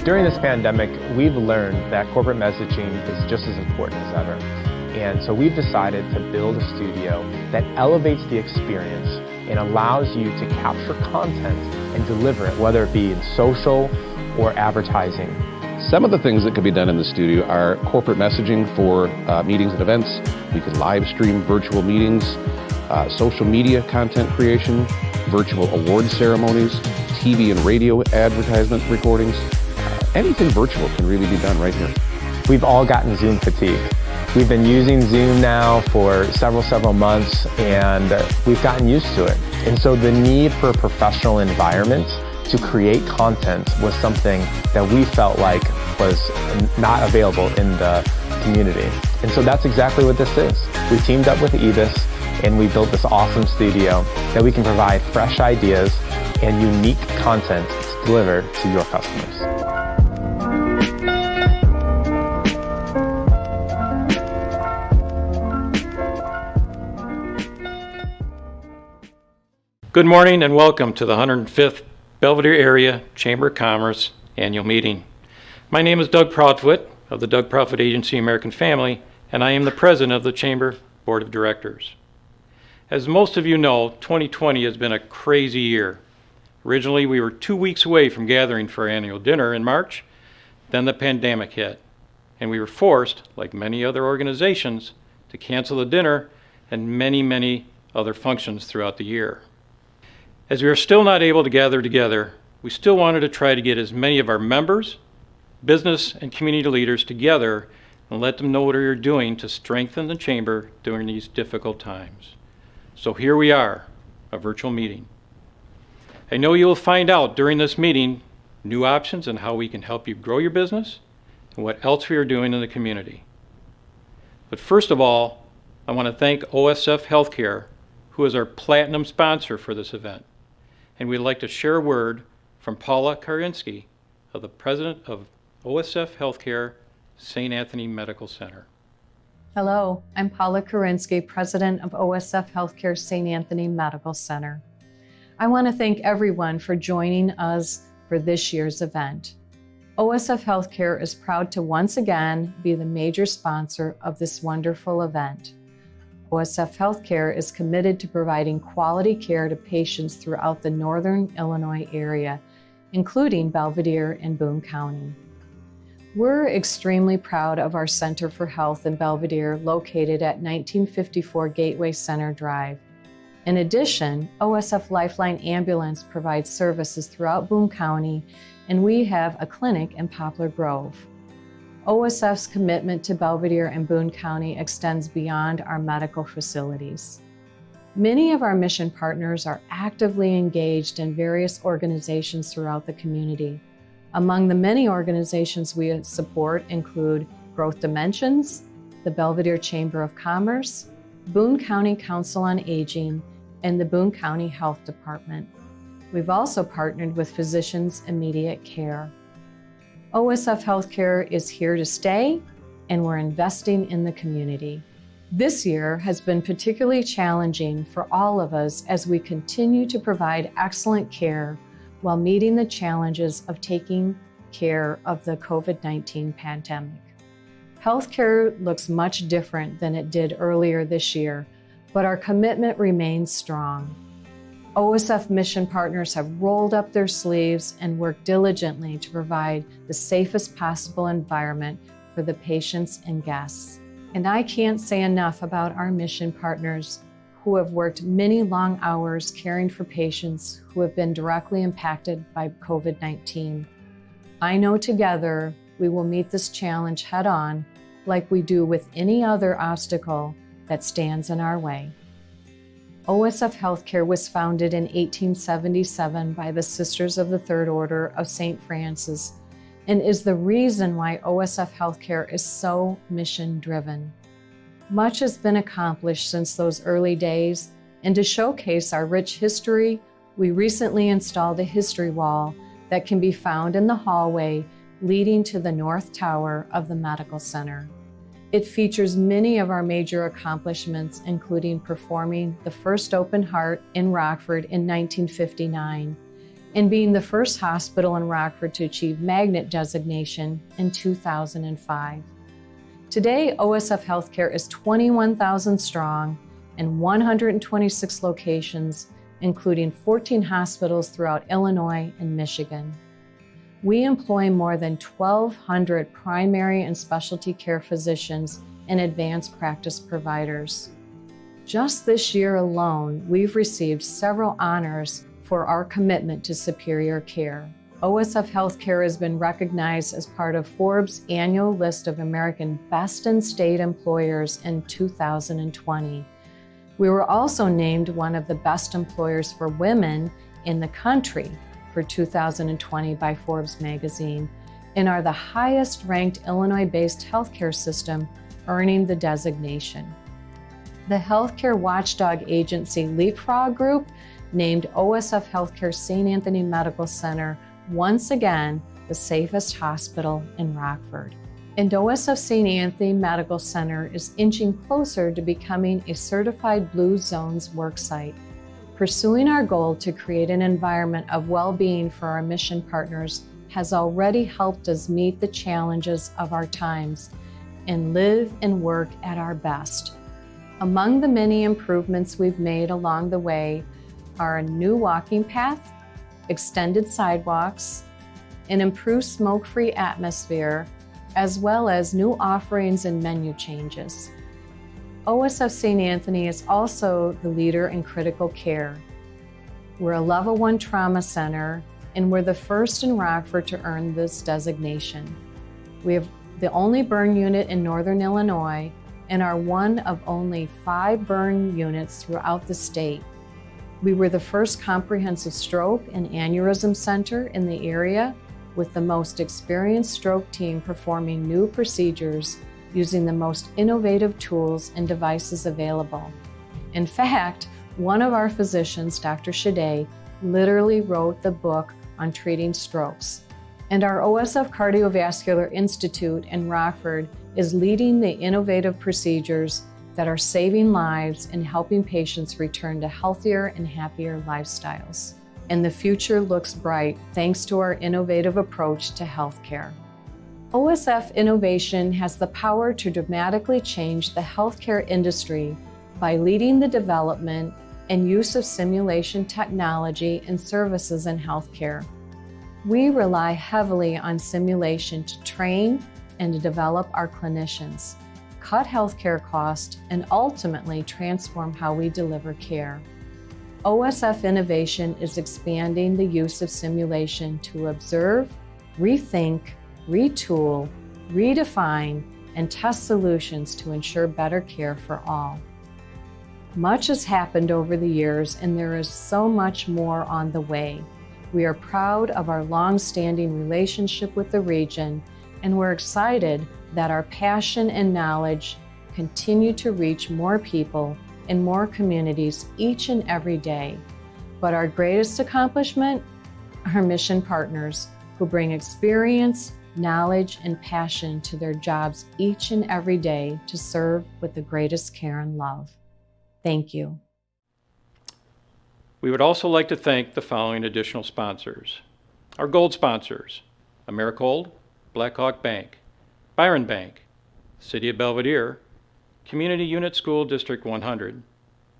During this pandemic, we've learned that corporate messaging is just as important as ever. And so we've decided to build a studio that elevates the experience and allows you to capture content and deliver it, whether it be in social or advertising. Some of the things that could be done in the studio are corporate messaging for meetings and events. We could live stream virtual meetings, social media content creation, virtual award ceremonies, TV and radio advertisement recordings. Anything virtual can really be done right here. We've all gotten Zoom fatigue. We've been using Zoom now for several months, and we've gotten used to it. And so the need for a professional environment to create content was something that we felt like was not available in the community. And so that's exactly what this is. We teamed up with EBIS and we built this awesome studio that we can provide fresh ideas and unique content to deliver to your customers. Good morning and welcome to the 105th Belvidere Area Chamber of Commerce Annual Meeting. My name is Doug Proudfoot of the Doug Proudfoot Agency American Family, and I am the President of the Chamber Board of Directors. As most of you know, 2020 has been a crazy year. Originally, we were 2 weeks away from gathering for our annual dinner in March. Then the pandemic hit, and we were forced, like many other organizations, to cancel the dinner and many other functions throughout the year. As we are still not able to gather together, we still wanted to try to get as many of our members, business, and community leaders together and let them know what we are doing to strengthen the chamber during these difficult times. So here we are, a virtual meeting. I know you will find out during this meeting new options on how we can help you grow your business and what else we are doing in the community. But first of all, I want to thank OSF Healthcare, who is our platinum sponsor for this event. And we'd like to share a word from Paula Karinsky, the President of OSF Healthcare, St. Anthony Medical Center. Hello, I'm Paula Karinsky, President of OSF Healthcare St. Anthony Medical Center. I want to thank everyone for joining us for this year's event. OSF Healthcare is proud to once again be the major sponsor of this wonderful event. OSF Healthcare is committed to providing quality care to patients throughout the Northern Illinois area, including Belvidere and Boone County. We're extremely proud of our Center for Health in Belvidere, located at 1954 Gateway Center Drive. In addition, OSF Lifeline Ambulance provides services throughout Boone County, and we have a clinic in Poplar Grove. OSF's commitment to Belvidere and Boone County extends beyond our medical facilities. Many of our mission partners are actively engaged in various organizations throughout the community. Among the many organizations we support include Growth Dimensions, the Belvidere Chamber of Commerce, Boone County Council on Aging, and the Boone County Health Department. We've also partnered with Physicians Immediate Care. OSF Healthcare is here to stay, and we're investing in the community. This year has been particularly challenging for all of us as we continue to provide excellent care while meeting the challenges of taking care of the COVID-19 pandemic. Healthcare looks much different than it did earlier this year, but our commitment remains strong. OSF mission partners have rolled up their sleeves and worked diligently to provide the safest possible environment for the patients and guests. And I can't say enough about our mission partners who have worked many long hours caring for patients who have been directly impacted by COVID-19. I know together we will meet this challenge head on, like we do with any other obstacle that stands in our way. OSF Healthcare was founded in 1877 by the Sisters of the Third Order of St. Francis and is the reason why OSF Healthcare is so mission-driven. Much has been accomplished since those early days, and to showcase our rich history, we recently installed a history wall that can be found in the hallway leading to the North Tower of the Medical Center. It features many of our major accomplishments, including performing the first open heart in Rockford in 1959 and being the first hospital in Rockford to achieve magnet designation in 2005. Today, OSF Healthcare is 21,000 strong in 126 locations, including 14 hospitals throughout Illinois and Michigan. We employ more than 1,200 primary and specialty care physicians and advanced practice providers. Just this year alone, we've received several honors for our commitment to superior care. OSF Healthcare has been recognized as part of Forbes' annual list of American Best in State Employers in 2020. We were also named one of the best employers for women in the country for 2020 by Forbes magazine, and are the highest ranked Illinois-based healthcare system, earning the designation. The healthcare watchdog agency Leapfrog Group named OSF Healthcare St. Anthony Medical Center once again the safest hospital in Rockford. And OSF St. Anthony Medical Center is inching closer to becoming a certified Blue Zones worksite. Pursuing our goal to create an environment of well-being for our mission partners has already helped us meet the challenges of our times and live and work at our best. Among the many improvements we've made along the way are a new walking path, extended sidewalks, an improved smoke-free atmosphere, as well as new offerings and menu changes. OSF St. Anthony is also the leader in critical care. We're a Level 1 trauma center, and we're the first in Rockford to earn this designation. We have the only burn unit in Northern Illinois and are one of only 5 burn units throughout the state. We were the first comprehensive stroke and aneurysm center in the area, with the most experienced stroke team performing new procedures using the most innovative tools and devices available. In fact, one of our physicians, Dr. Shade, literally wrote the book on treating strokes. And our OSF Cardiovascular Institute in Rockford is leading the innovative procedures that are saving lives and helping patients return to healthier and happier lifestyles. And the future looks bright thanks to our innovative approach to healthcare. OSF Innovation has the power to dramatically change the healthcare industry by leading the development and use of simulation technology and services in healthcare. We rely heavily on simulation to train and to develop our clinicians, cut healthcare costs, and ultimately transform how we deliver care. OSF Innovation is expanding the use of simulation to observe, rethink, retool, redefine, and test solutions to ensure better care for all. Much has happened over the years, and there is so much more on the way. We are proud of our long-standing relationship with the region, and we're excited that our passion and knowledge continue to reach more people in more communities each and every day. But our greatest accomplishment? Our mission partners who bring experience, knowledge, and passion to their jobs each and every day to serve with the greatest care and love. Thank you. We would also like to thank the following additional sponsors. Our gold sponsors: Americold, Blackhawk Bank, Byron Bank, City of Belvidere, Community Unit School District 100,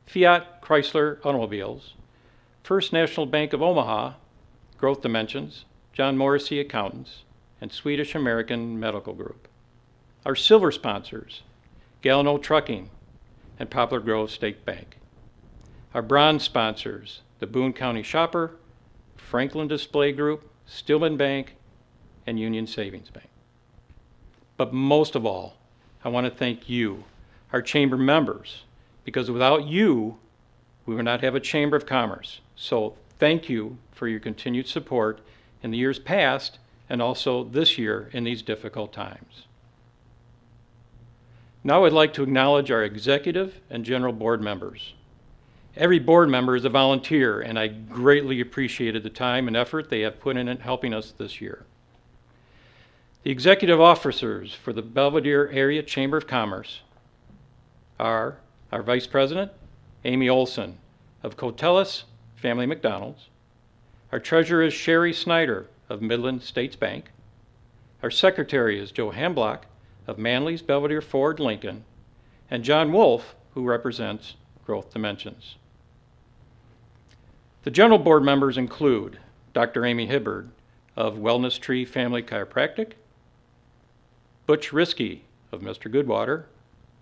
Fiat Chrysler Automobiles, First National Bank of Omaha, Growth Dimensions, John Morrissey Accountants, and Swedish American Medical Group. Our silver sponsors: Gallino Trucking and Poplar Grove State Bank. Our bronze sponsors: the Boone County Shopper, Franklin Display Group, Stillman Bank, and Union Savings Bank. But most of all, I want to thank you, our chamber members, because without you, we would not have a Chamber of Commerce. So thank you for your continued support in the years past and also this year in these difficult times. Now I'd like to acknowledge our executive and general board members. Every board member is a volunteer, and I greatly appreciated the time and effort they have put in helping us this year. The executive officers for the Belvidere Area Chamber of Commerce are our Vice President, Amy Olson of Cotellis Family McDonald's, Our treasurer is Sherry Snyder of Midland States Bank. Our secretary is Joe Hamblock of Manly's Belvidere Ford Lincoln, and John Wolf, who represents Growth Dimensions. The general board members include Dr. Amy Hibbard of Wellness Tree Family Chiropractic, Butch Risky of Mr. Goodwater,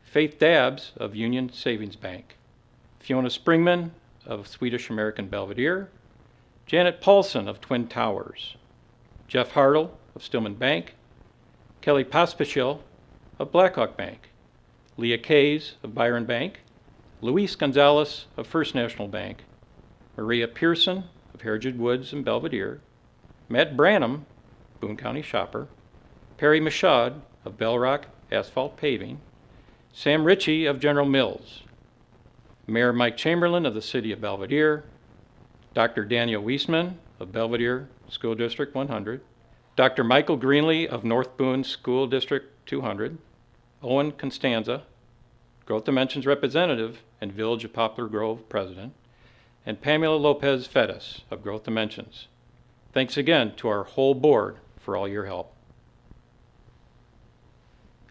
Faith Dabbs of Union Savings Bank, Fiona Springman of Swedish American Belvidere, Janet Paulson of Twin Towers, Jeff Hartle of Stillman Bank, Kelly Pospischil of Blackhawk Bank, Leah Kays of Byron Bank, Luis Gonzalez of First National Bank, Maria Pearson of Heritage Woods in Belvidere, Matt Branham, Boone County Shopper, Perry Michaud of Bell Rock Asphalt Paving, Sam Ritchie of General Mills, Mayor Mike Chamberlain of the City of Belvidere, Dr. Daniel Wiesman of Belvidere School District 100, Dr. Michael Greenlee of North Boone School District 200, Owen Constanza, Growth Dimensions representative and Village of Poplar Grove president, and Pamela Lopez Fettis of Growth Dimensions. Thanks again to our whole board for all your help.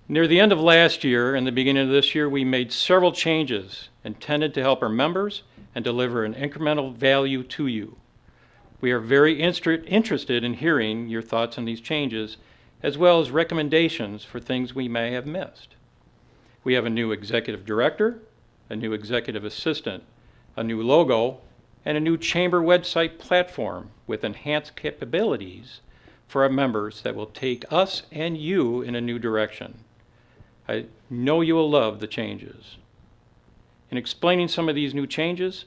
Near the end of last year and the beginning of this year, we made several changes intended to help our members and deliver an incremental value to you. We are very interested in hearing your thoughts on these changes, as well as recommendations for things we may have missed. We have a new executive director, a new executive assistant, a new logo, and a new chamber website platform with enhanced capabilities for our members that will take us and you in a new direction. I know you will love the changes. In explaining some of these new changes,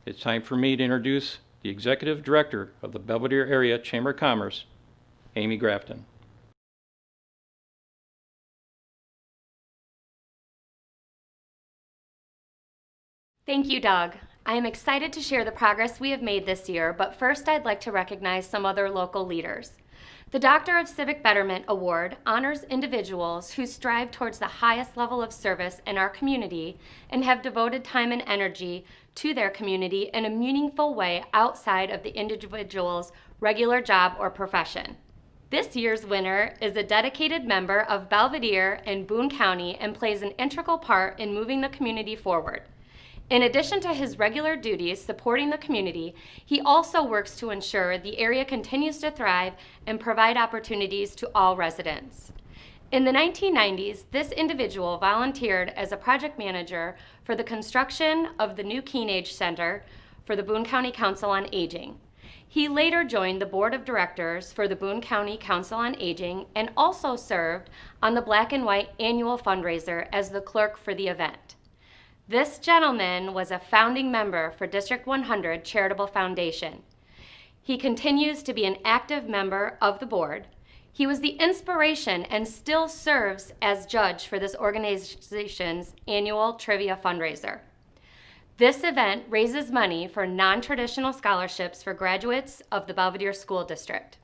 it's time for me to introduce the Executive Director of the Belvidere Area Chamber of Commerce, Amy Grafton. Thank you, Doug. I am excited to share the progress we have made this year, but first I'd like to recognize some other local leaders. The Doctor of Civic Betterment Award honors individuals who strive towards the highest level of service in our community and have devoted time and energy to their community in a meaningful way outside of the individual's regular job or profession. This year's winner is a dedicated member of Belvidere and Boone County and plays an integral part in moving the community forward. In addition to his regular duties supporting the community, he also works to ensure the area continues to thrive and provide opportunities to all residents. In the 1990s, this individual volunteered as a project manager for the construction of the new Keenage Center for the Boone County Council on Aging. He later joined the board of directors for the Boone County Council on Aging and also served on the Black and White annual fundraiser as the clerk for the event. This gentleman was a founding member for District 100 Charitable Foundation. He continues to be an active member of the board. He was the inspiration and still serves as judge for this organization's annual trivia fundraiser. This event raises money for non-traditional scholarships for graduates of the Belvidere School District.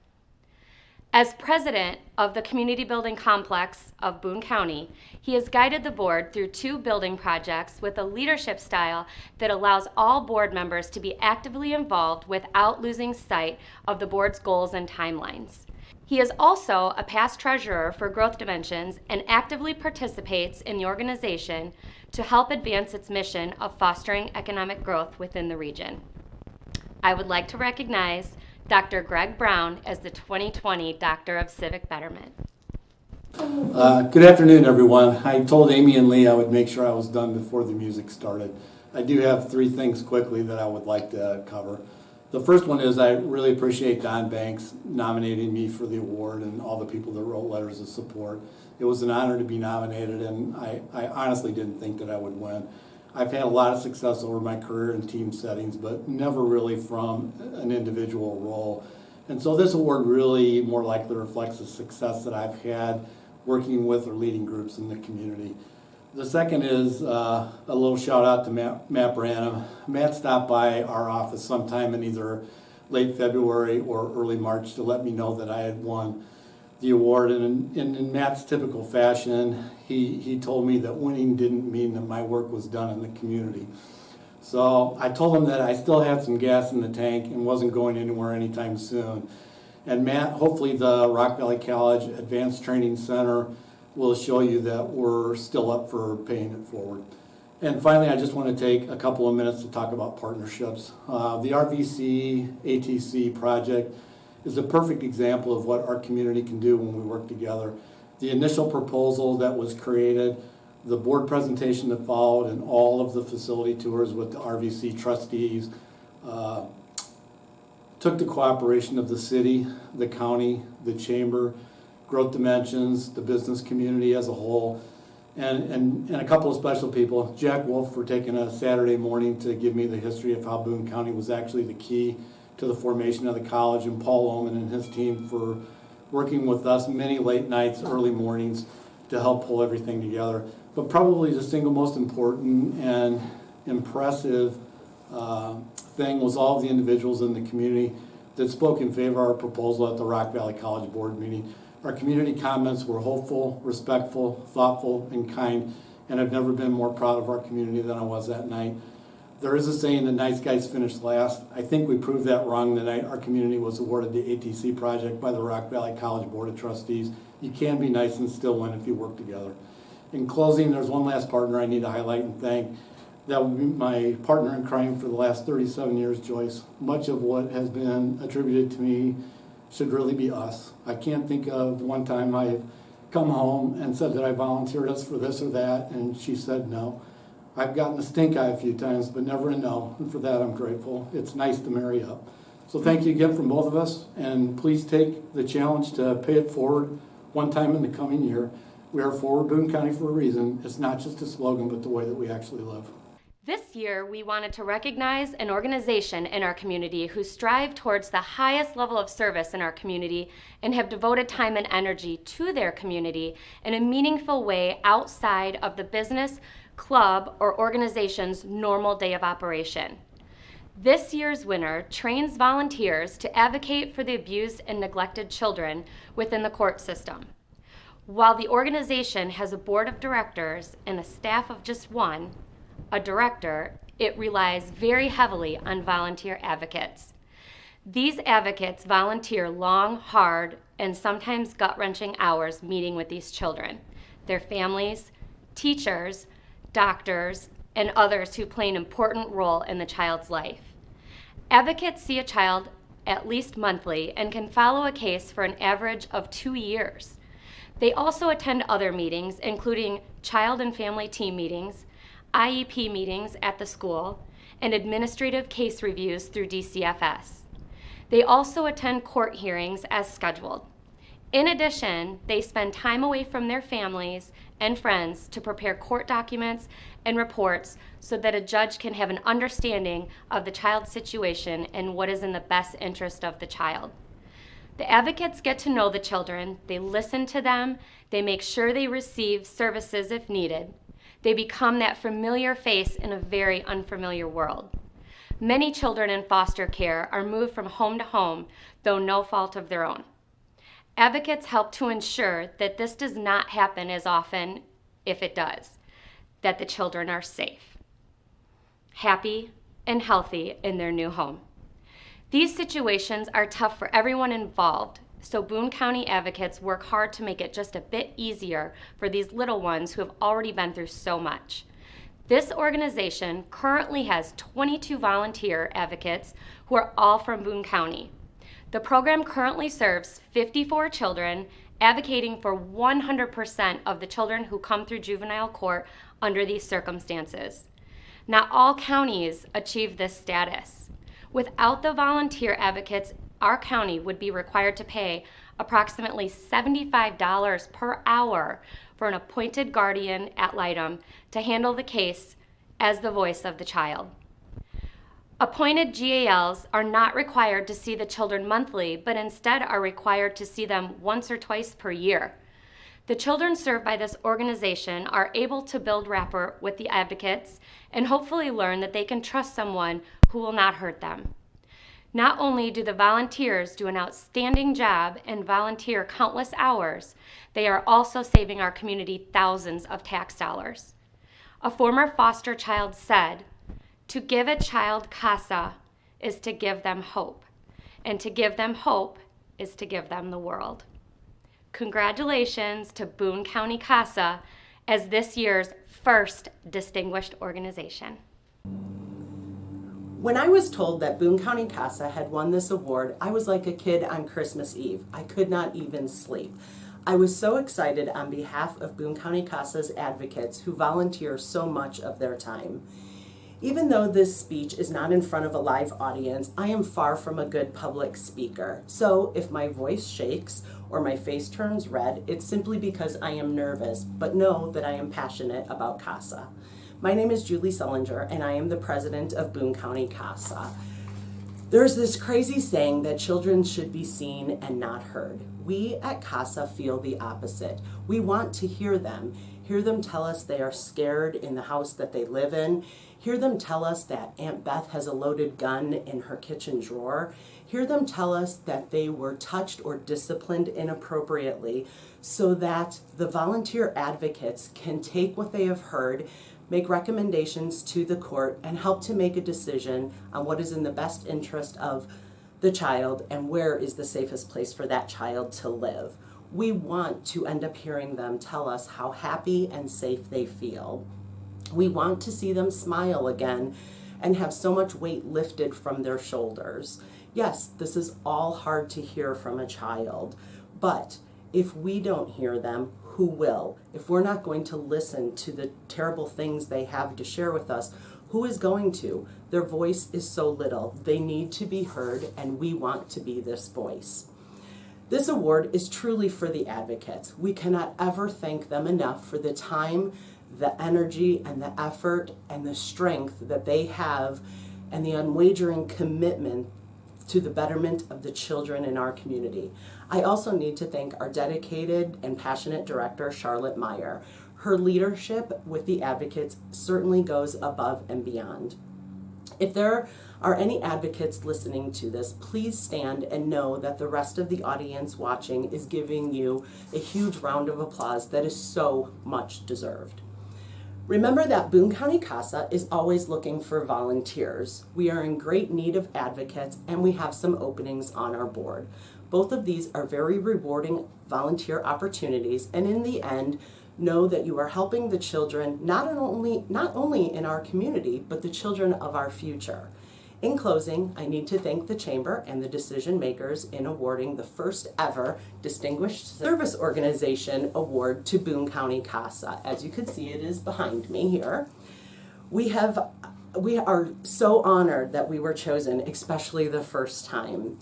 As president of the Community Building Complex of Boone County, he has guided the board through 2 building projects with a leadership style that allows all board members to be actively involved without losing sight of the board's goals and timelines. He is also a past treasurer for Growth Dimensions and actively participates in the organization to help advance its mission of fostering economic growth within the region. I would like to recognize Dr. Greg Brown as the 2020 Doctor of Civic Betterment. Good afternoon, everyone. I told Amy and Lee I would make sure I was done before the music started. I do have 3 things quickly that I would like to cover. The first one is I really appreciate Don Banks nominating me for the award and all the people that wrote letters of support. It was an honor to be nominated, and I honestly didn't think that I would win. I've had a lot of success over my career in team settings, but never really from an individual role. And so this award really more likely reflects the success that I've had working with or leading groups in the community. The second is a little shout out to Matt Branham. Matt stopped by our office sometime in either late February or early March to let me know that I had won the award, and in Matt's typical fashion, he told me that winning didn't mean that my work was done in the community. So I told him that I still had some gas in the tank and wasn't going anywhere anytime soon. And Matt, hopefully the Rock Valley College Advanced Training Center will show you that we're still up for paying it forward. And finally, I just want to take a couple of minutes to talk about partnerships. The RVC ATC project is a perfect example of what our community can do when we work together. The initial proposal that was created, the board presentation that followed, and all of the facility tours with the RVC trustees took the cooperation of the city, the county, the chamber, Growth Dimensions, the business community as a whole, and a couple of special people. Jack Wolf for taking a Saturday morning to give me the history of how Boone County was actually the key to the formation of the college, and Paul Oman and his team for working with us many late nights, early mornings to help pull everything together. But probably the single most important and impressive thing was all of the individuals in the community that spoke in favor of our proposal at the Rock Valley College board meeting. Our community comments were hopeful, respectful, thoughtful, and kind, and I've never been more proud of our community than I was that night. There is a saying that nice guys finish last. I think we proved that wrong the night our community was awarded the ATC project by the Rock Valley College Board of Trustees. You can be nice and still win if you work together. In closing, there's one last partner I need to highlight and thank. That would be my partner in crime for the last 37 years, Joyce. Much of what has been attributed to me should really be us. I can't think of one time I've come home and said that I volunteered us for this or that, and she said no. I've gotten a stink eye a few times, but never a no, and for that I'm grateful. It's nice to marry up. So thank you again from both of us, and please take the challenge to pay it forward one time in the coming year. We are Forward Boone County for a reason. It's not just a slogan, but the way that we actually live. This year, we wanted to recognize an organization in our community who strive towards the highest level of service in our community and have devoted time and energy to their community in a meaningful way outside of the business, club, or organization's normal day of operation. This year's winner trains volunteers to advocate for the abused and neglected children within the court system. While the organization has a board of directors and a staff of just one, a director, it relies very heavily on volunteer advocates. These advocates volunteer long, hard, and sometimes gut-wrenching hours meeting with these children, their families, teachers, doctors, and others who play an important role in the child's life. Advocates see a child at least monthly and can follow a case for an average of 2 years. They also attend other meetings, including child and family team meetings, IEP meetings at the school, and administrative case reviews through DCFS. They also attend court hearings as scheduled. In addition, they spend time away from their families and friends to prepare court documents and reports so that a judge can have an understanding of the child's situation and what is in the best interest of the child. The advocates get to know the children, they listen to them, they make sure they receive services if needed. They become that familiar face in a very unfamiliar world. Many children in foster care are moved from home to home, though no fault of their own. Advocates help to ensure that this does not happen as often, if it does, that the children are safe, happy, and healthy in their new home. These situations are tough for everyone involved, so Boone County advocates work hard to make it just a bit easier for these little ones who have already been through so much. This organization currently has 22 volunteer advocates who are all from Boone County. The program currently serves 54 children, advocating for 100% of the children who come through juvenile court under these circumstances. Not all counties achieve this status. Without the volunteer advocates, our county would be required to pay approximately $75 per hour for an appointed guardian ad litem to handle the case as the voice of the child. Appointed GALs are not required to see the children monthly, but instead are required to see them once or twice per year. The children served by this organization are able to build rapport with the advocates and hopefully learn that they can trust someone who will not hurt them. Not only do the volunteers do an outstanding job and volunteer countless hours, they are also saving our community thousands of tax dollars. A former foster child said, To give a child casa is to give them hope, and to give them hope is to give them the world. Congratulations to Boone County CASA as this year's first distinguished organization. When I was told that Boone County CASA had won this award, I was like a kid on Christmas Eve. I could not even sleep. I was so excited on behalf of Boone County CASA's advocates who volunteer so much of their time. Even though this speech is not in front of a live audience, I am far from a good public speaker. So if my voice shakes or my face turns red, it's simply because I am nervous, but know that I am passionate about CASA. My name is Julie Sullinger, and I am the president of Boone County CASA. There's this crazy saying that children should be seen and not heard. We at CASA feel the opposite. We want to hear them tell us they are scared in the house that they live in, hear them tell us that Aunt Beth has a loaded gun in her kitchen drawer, hear them tell us that they were touched or disciplined inappropriately, so that the volunteer advocates can take what they have heard, make recommendations to the court, and help to make a decision on what is in the best interest of the child and where is the safest place for that child to live. We want to end up hearing them tell us how happy and safe they feel. We want to see them smile again and have so much weight lifted from their shoulders. Yes, this is all hard to hear from a child, but if we don't hear them, who will? If we're not going to listen to the terrible things they have to share with us, who is going to? Their voice is so little. They need to be heard, and we want to be this voice. This award is truly for the advocates. We cannot ever thank them enough for the time, the energy, and the effort, and the strength that they have, and the unwavering commitment to the betterment of the children in our community. I also need to thank our dedicated and passionate director, Charlotte Meyer. Her leadership with the advocates certainly goes above and beyond. If there are any advocates listening to this, please stand and know that the rest of the audience watching is giving you a huge round of applause that is so much deserved. Remember that Boone County CASA is always looking for volunteers. We are in great need of advocates, and we have some openings on our board. Both of these are very rewarding volunteer opportunities, and in the end, know that you are helping the children not only in our community, but the children of our future. In closing, I need to thank the Chamber and the decision makers in awarding the first ever Distinguished Service Organization Award to Boone County CASA. As you can see, it is behind me here. We are so honored that we were chosen, especially the first time.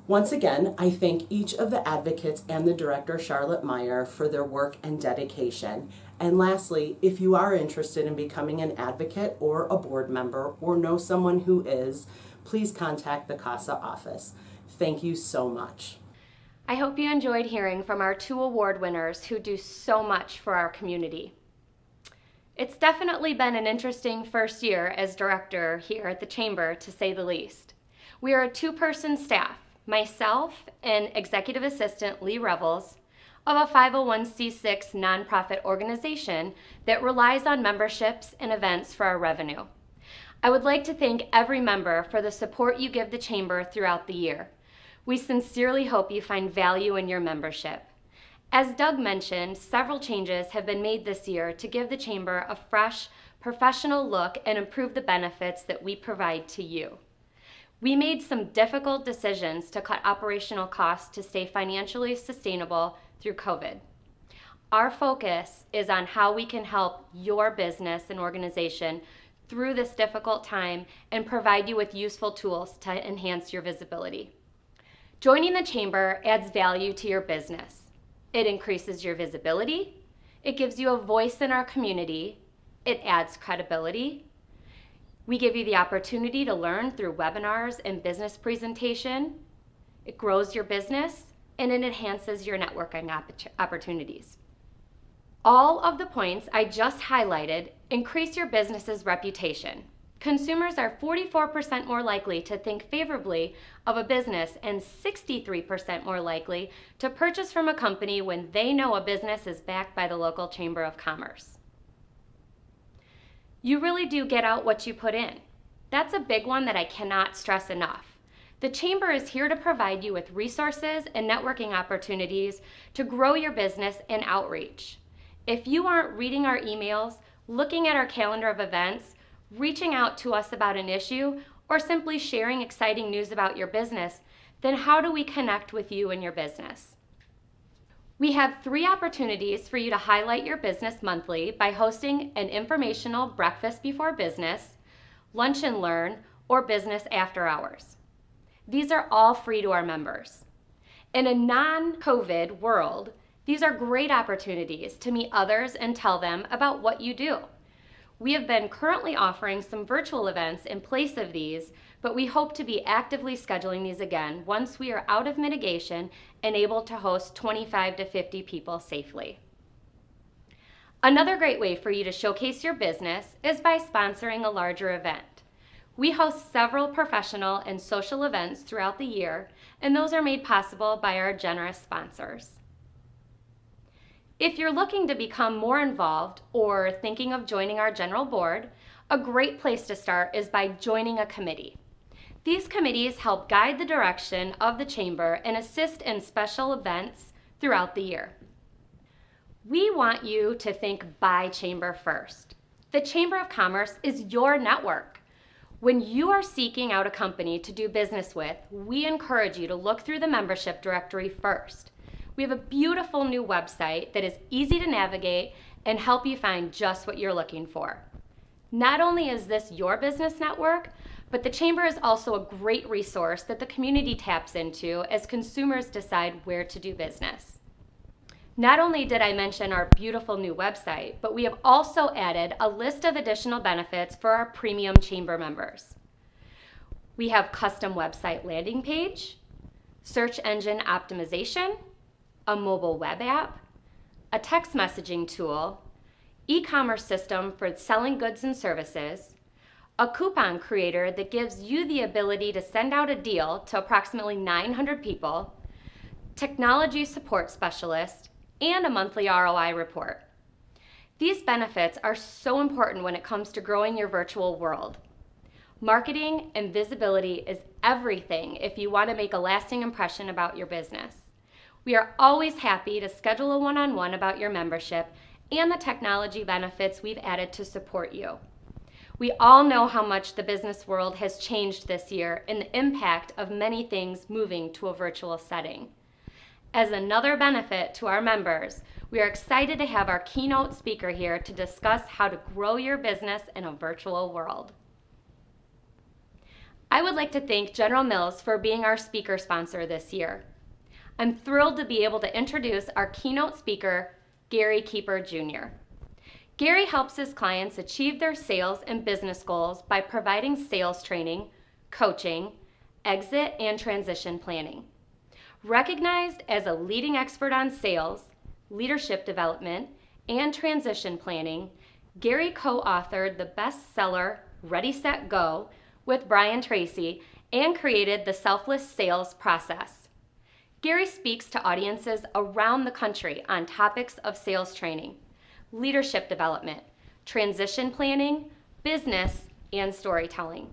Once again, I thank each of the advocates and the director, Charlotte Meyer, for their work and dedication. And lastly, if you are interested in becoming an advocate or a board member or know someone who is, please contact the CASA office. Thank you so much. I hope you enjoyed hearing from our 2 award winners who do so much for our community. It's definitely been an interesting first year as director here at the Chamber, to say the least. We are a 2-person staff. Myself and Executive Assistant Lee Revels of a 501c6 nonprofit organization that relies on memberships and events for our revenue. I would like to thank every member for the support you give the Chamber throughout the year. We sincerely hope you find value in your membership. As Doug mentioned, several changes have been made this year to give the Chamber a fresh, professional look and improve the benefits that we provide to you. We made some difficult decisions to cut operational costs to stay financially sustainable through COVID. Our focus is on how we can help your business and organization through this difficult time and provide you with useful tools to enhance your visibility. Joining the Chamber adds value to your business. It increases your visibility, it gives you a voice in our community, it adds credibility. We give you the opportunity to learn through webinars and business presentation. It grows your business, and it enhances your networking opportunities. All of the points I just highlighted increase your business's reputation. Consumers are 44% more likely to think favorably of a business and 63% more likely to purchase from a company when they know a business is backed by the local Chamber of Commerce. You really do get out what you put in. That's a big one that I cannot stress enough. The Chamber is here to provide you with resources and networking opportunities to grow your business and outreach. If you aren't reading our emails, looking at our calendar of events, reaching out to us about an issue, or simply sharing exciting news about your business, then how do we connect with you and your business? We have 3 opportunities for you to highlight your business monthly by hosting an informational breakfast before business, lunch and learn, or business after hours. These are all free to our members. In a non-COVID world, these are great opportunities to meet others and tell them about what you do. We have been currently offering some virtual events in place of these, but we hope to be actively scheduling these again once we are out of mitigation and able to host 25 to 50 people safely. Another great way for you to showcase your business is by sponsoring a larger event. We host several professional and social events throughout the year, and those are made possible by our generous sponsors. If you're looking to become more involved or thinking of joining our general board, a great place to start is by joining a committee. These committees help guide the direction of the Chamber and assist in special events throughout the year. We want you to think by Chamber first. The Chamber of Commerce is your network. When you are seeking out a company to do business with, we encourage you to look through the membership directory first. We have a beautiful new website that is easy to navigate and help you find just what you're looking for. Not only is this your business network, but the Chamber is also a great resource that the community taps into as consumers decide where to do business. Not only did I mention our beautiful new website, but we have also added a list of additional benefits for our premium Chamber members. We have custom website landing page, search engine optimization, a mobile web app, a text messaging tool, e-commerce system for selling goods and services, a coupon creator that gives you the ability to send out a deal to approximately 900 people, technology support specialist, and a monthly ROI report. These benefits are so important when it comes to growing your virtual world. Marketing and visibility is everything if you want to make a lasting impression about your business. We are always happy to schedule a one-on-one about your membership and the technology benefits we've added to support you. We all know how much the business world has changed this year and the impact of many things moving to a virtual setting. As another benefit to our members, we are excited to have our keynote speaker here to discuss how to grow your business in a virtual world. I would like to thank General Mills for being our speaker sponsor this year. I'm thrilled to be able to introduce our keynote speaker, Gary Kieper Jr. Gary helps his clients achieve their sales and business goals by providing sales training, coaching, exit and transition planning. Recognized as a leading expert on sales, leadership development, and transition planning, Gary co-authored the bestseller Ready, Set, Go with Brian Tracy and created the Selfless Sales Process. Gary speaks to audiences around the country on topics of sales training, leadership development, transition planning, business, and storytelling.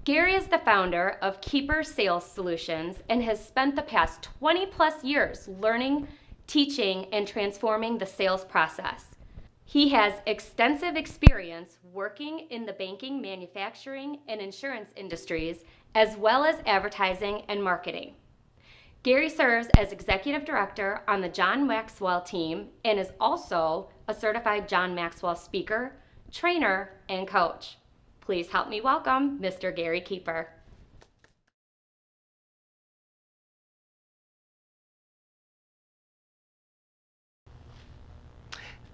Gary is the founder of Kieper Sales Solutions and has spent the past 20 plus years learning, teaching, and transforming the sales process. He has extensive experience working in the banking, manufacturing, and insurance industries, as well as advertising and marketing. Gary serves as Executive Director on the John Maxwell team and is also a certified John Maxwell speaker, trainer, and coach. Please help me welcome Mr. Gary Kieper.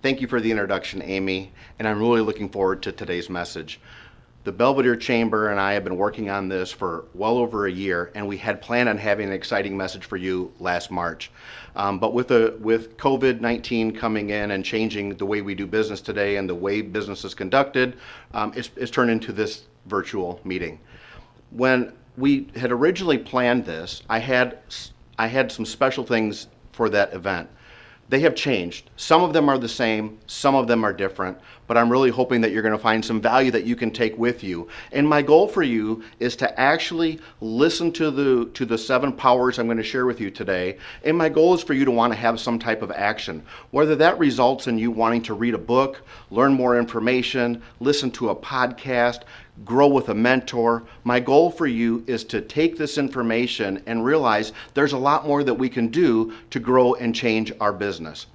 Thank you for the introduction, Amy, and I'm really looking forward to today's message. The Belvidere Chamber and I have been working on this for well over a year, and we had planned on having an exciting message for you last March. But with COVID-19 coming in and changing the way we do business today and the way business is conducted, it's turned into this virtual meeting. When we had originally planned this, I had some special things for that event. They have changed. Some of them are the same, some of them are different, but I'm really hoping that you're going to find some value that you can take with you. And my goal for you is to actually listen to the 7 powers I'm going to share with you today. And my goal is for you to want to have some type of action, whether that results in you wanting to read a book, learn more information, listen to a podcast, grow with a mentor. My goal for you is to take this information and realize there's a lot more that we can do to grow and change our business.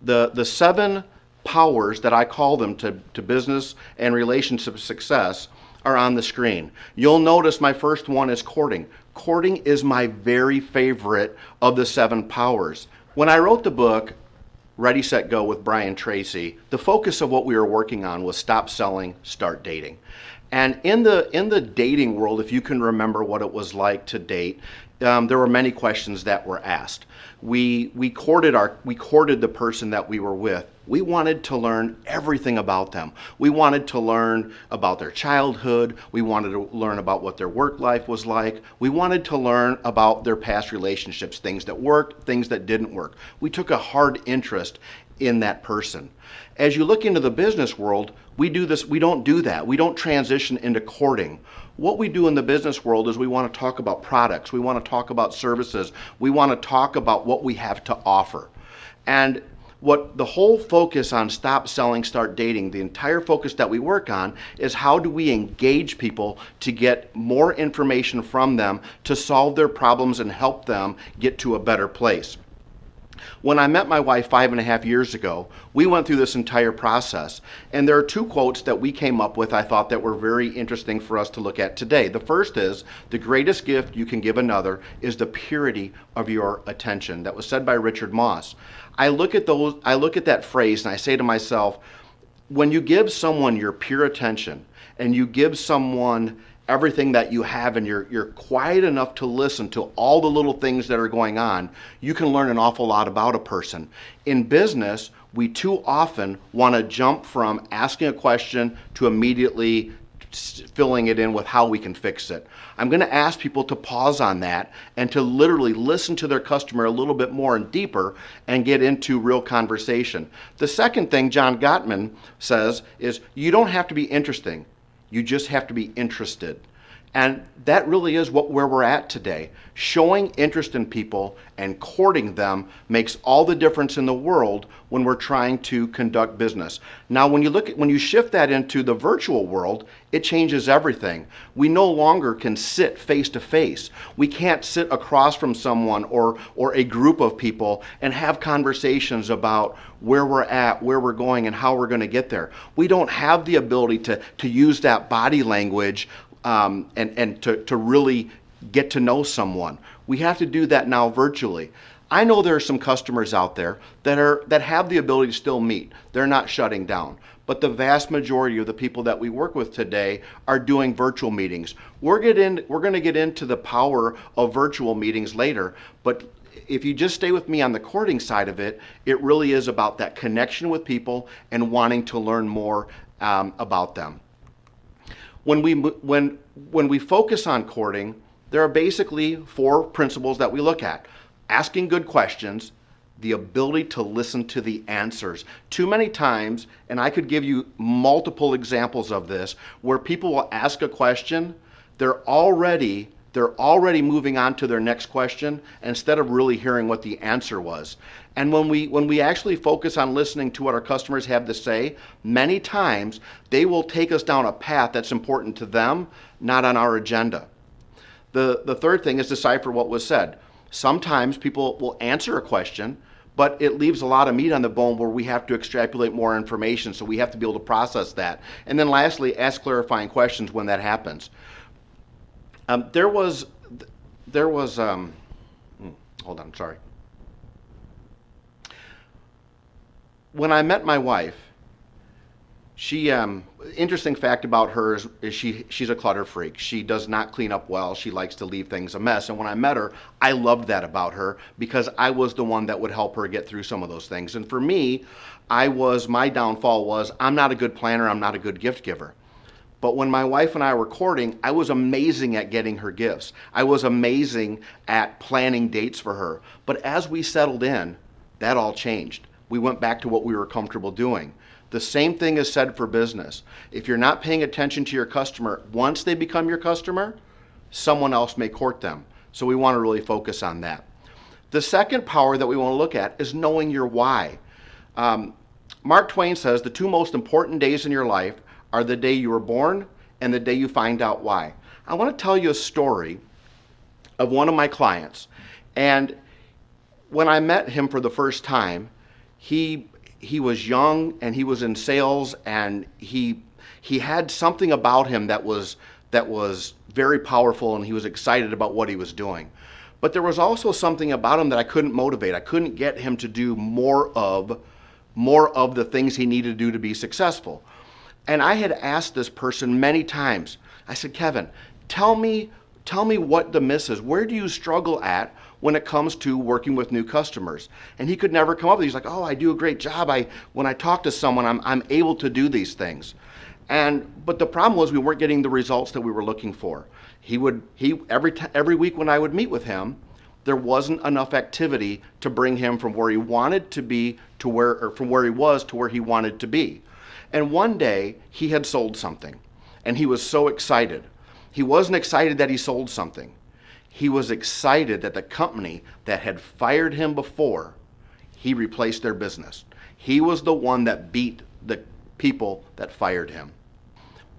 The 7 powers that I call them to business and relationship success are on the screen. You'll notice my first one is courting. Courting is my very favorite of the 7 powers. When I wrote the book, Ready, Set, Go with Brian Tracy, the focus of what we were working on was stop selling, start dating. And in the dating world, if you can remember what it was like to date, there were many questions that were asked. We courted the person that we were with. We wanted to learn everything about them. We wanted to learn about their childhood. We wanted to learn about what their work life was like. We wanted to learn about their past relationships, things that worked, things that didn't work. We took a hard interest in that person. As you look into the business world, we don't do that. We don't transition into courting. What we do in the business world is we want to talk about products. We want to talk about services. We want to talk about what we have to offer. And what the whole focus on Stop Selling, Start Dating, the entire focus that we work on is how do we engage people to get more information from them to solve their problems and help them get to a better place. When I met my wife 5.5 years ago, we went through this entire process. And there are 2 quotes that we came up with I thought that were very interesting for us to look at today. The first is, the greatest gift you can give another is the purity of your attention. That was said by Richard Moss. I look at that phrase and I say to myself, when you give someone your pure attention and you give someone everything that you have and you're quiet enough to listen to all the little things that are going on, you can learn an awful lot about a person. In business, we too often want to jump from asking a question to immediately filling it in with how we can fix it. I'm going to ask people to pause on that and to literally listen to their customer a little bit more and deeper and get into real conversation. The second thing John Gottman says is, you don't have to be interesting. You just have to be interested. And that really is where we're at today. Showing interest in people and courting them makes all the difference in the world when we're trying to conduct business. Now, when you shift that into the virtual world, it changes everything. We no longer can sit face to face. We can't sit across from someone or a group of people and have conversations about where we're at, where we're going, and how we're going to get there. We don't have the ability to use that body language and to really get to know someone. We have to do that now virtually. I know there are some customers out there that have the ability to still meet. They're not shutting down. But the vast majority of the people that we work with today are doing virtual meetings. We're going to get into the power of virtual meetings later, but if you just stay with me on the courting side of it, it really is about that connection with people and wanting to learn more about them. When we focus on courting, there are basically 4 principles that we look at. Asking good questions, the ability to listen to the answers. Too many times, and I could give you multiple examples of this, where people will ask a question, they're already moving on to their next question instead of really hearing what the answer was. And when we actually focus on listening to what our customers have to say, many times they will take us down a path that's important to them, not on our agenda. The third thing is decipher what was said. Sometimes people will answer a question, but it leaves a lot of meat on the bone where we have to extrapolate more information, so we have to be able to process that. And then lastly, ask clarifying questions when that happens. Hold on, sorry. When I met my wife, she, interesting fact about her is she's a clutter freak. She does not clean up well. She likes to leave things a mess. And when I met her, I loved that about her because I was the one that would help her get through some of those things. And for me, my downfall was I'm not a good planner. I'm not a good gift giver. But when my wife and I were courting, I was amazing at getting her gifts. I was amazing at planning dates for her. But as we settled in, That all changed. We went back to what we were comfortable doing. The same thing is said for business. If you're not paying attention to your customer, once they become your customer, someone else may court them. So we want to really focus on that. The second power that we want to look at is knowing your why. Mark Twain says the two most important days in your life are the day you were born and the day you find out why. I want to tell you a story of one of my clients. And when I met him for the first time, he was young and he was in sales, and he had something about him that was very powerful, and he was excited about what he was doing. But there was also something about him that I couldn't motivate. I couldn't get him to do more of the things he needed to do to be successful. And I had asked this person many times. I said, Kevin, tell me what the miss is. Where do you struggle at when it comes to working with new customers? And he could never come up with it. He's like, oh, I do a great job. When I talk to someone, I'm able to do these things. But the problem was we weren't getting the results that we were looking for. Every week when I would meet with him, there wasn't enough activity to bring him from where he wanted to be from where he was to where he wanted to be. And one day he had sold something, and he was so excited. He wasn't excited that he sold something. He was excited that the company that had fired him before, he replaced their business. He was the one that beat the people that fired him.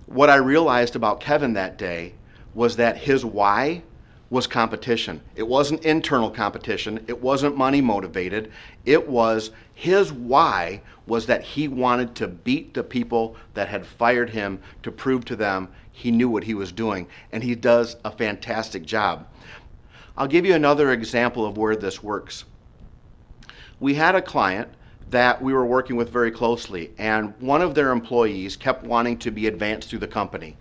What I realized about Kevin that day was that his why was competition. It wasn't internal competition. It wasn't money motivated. It was his why was that he wanted to beat the people that had fired him to prove to them he knew what he was doing, and he does a fantastic job. I'll give you another example of where this works. We had a client that we were working with very closely, and one of their employees kept wanting to be advanced through the company,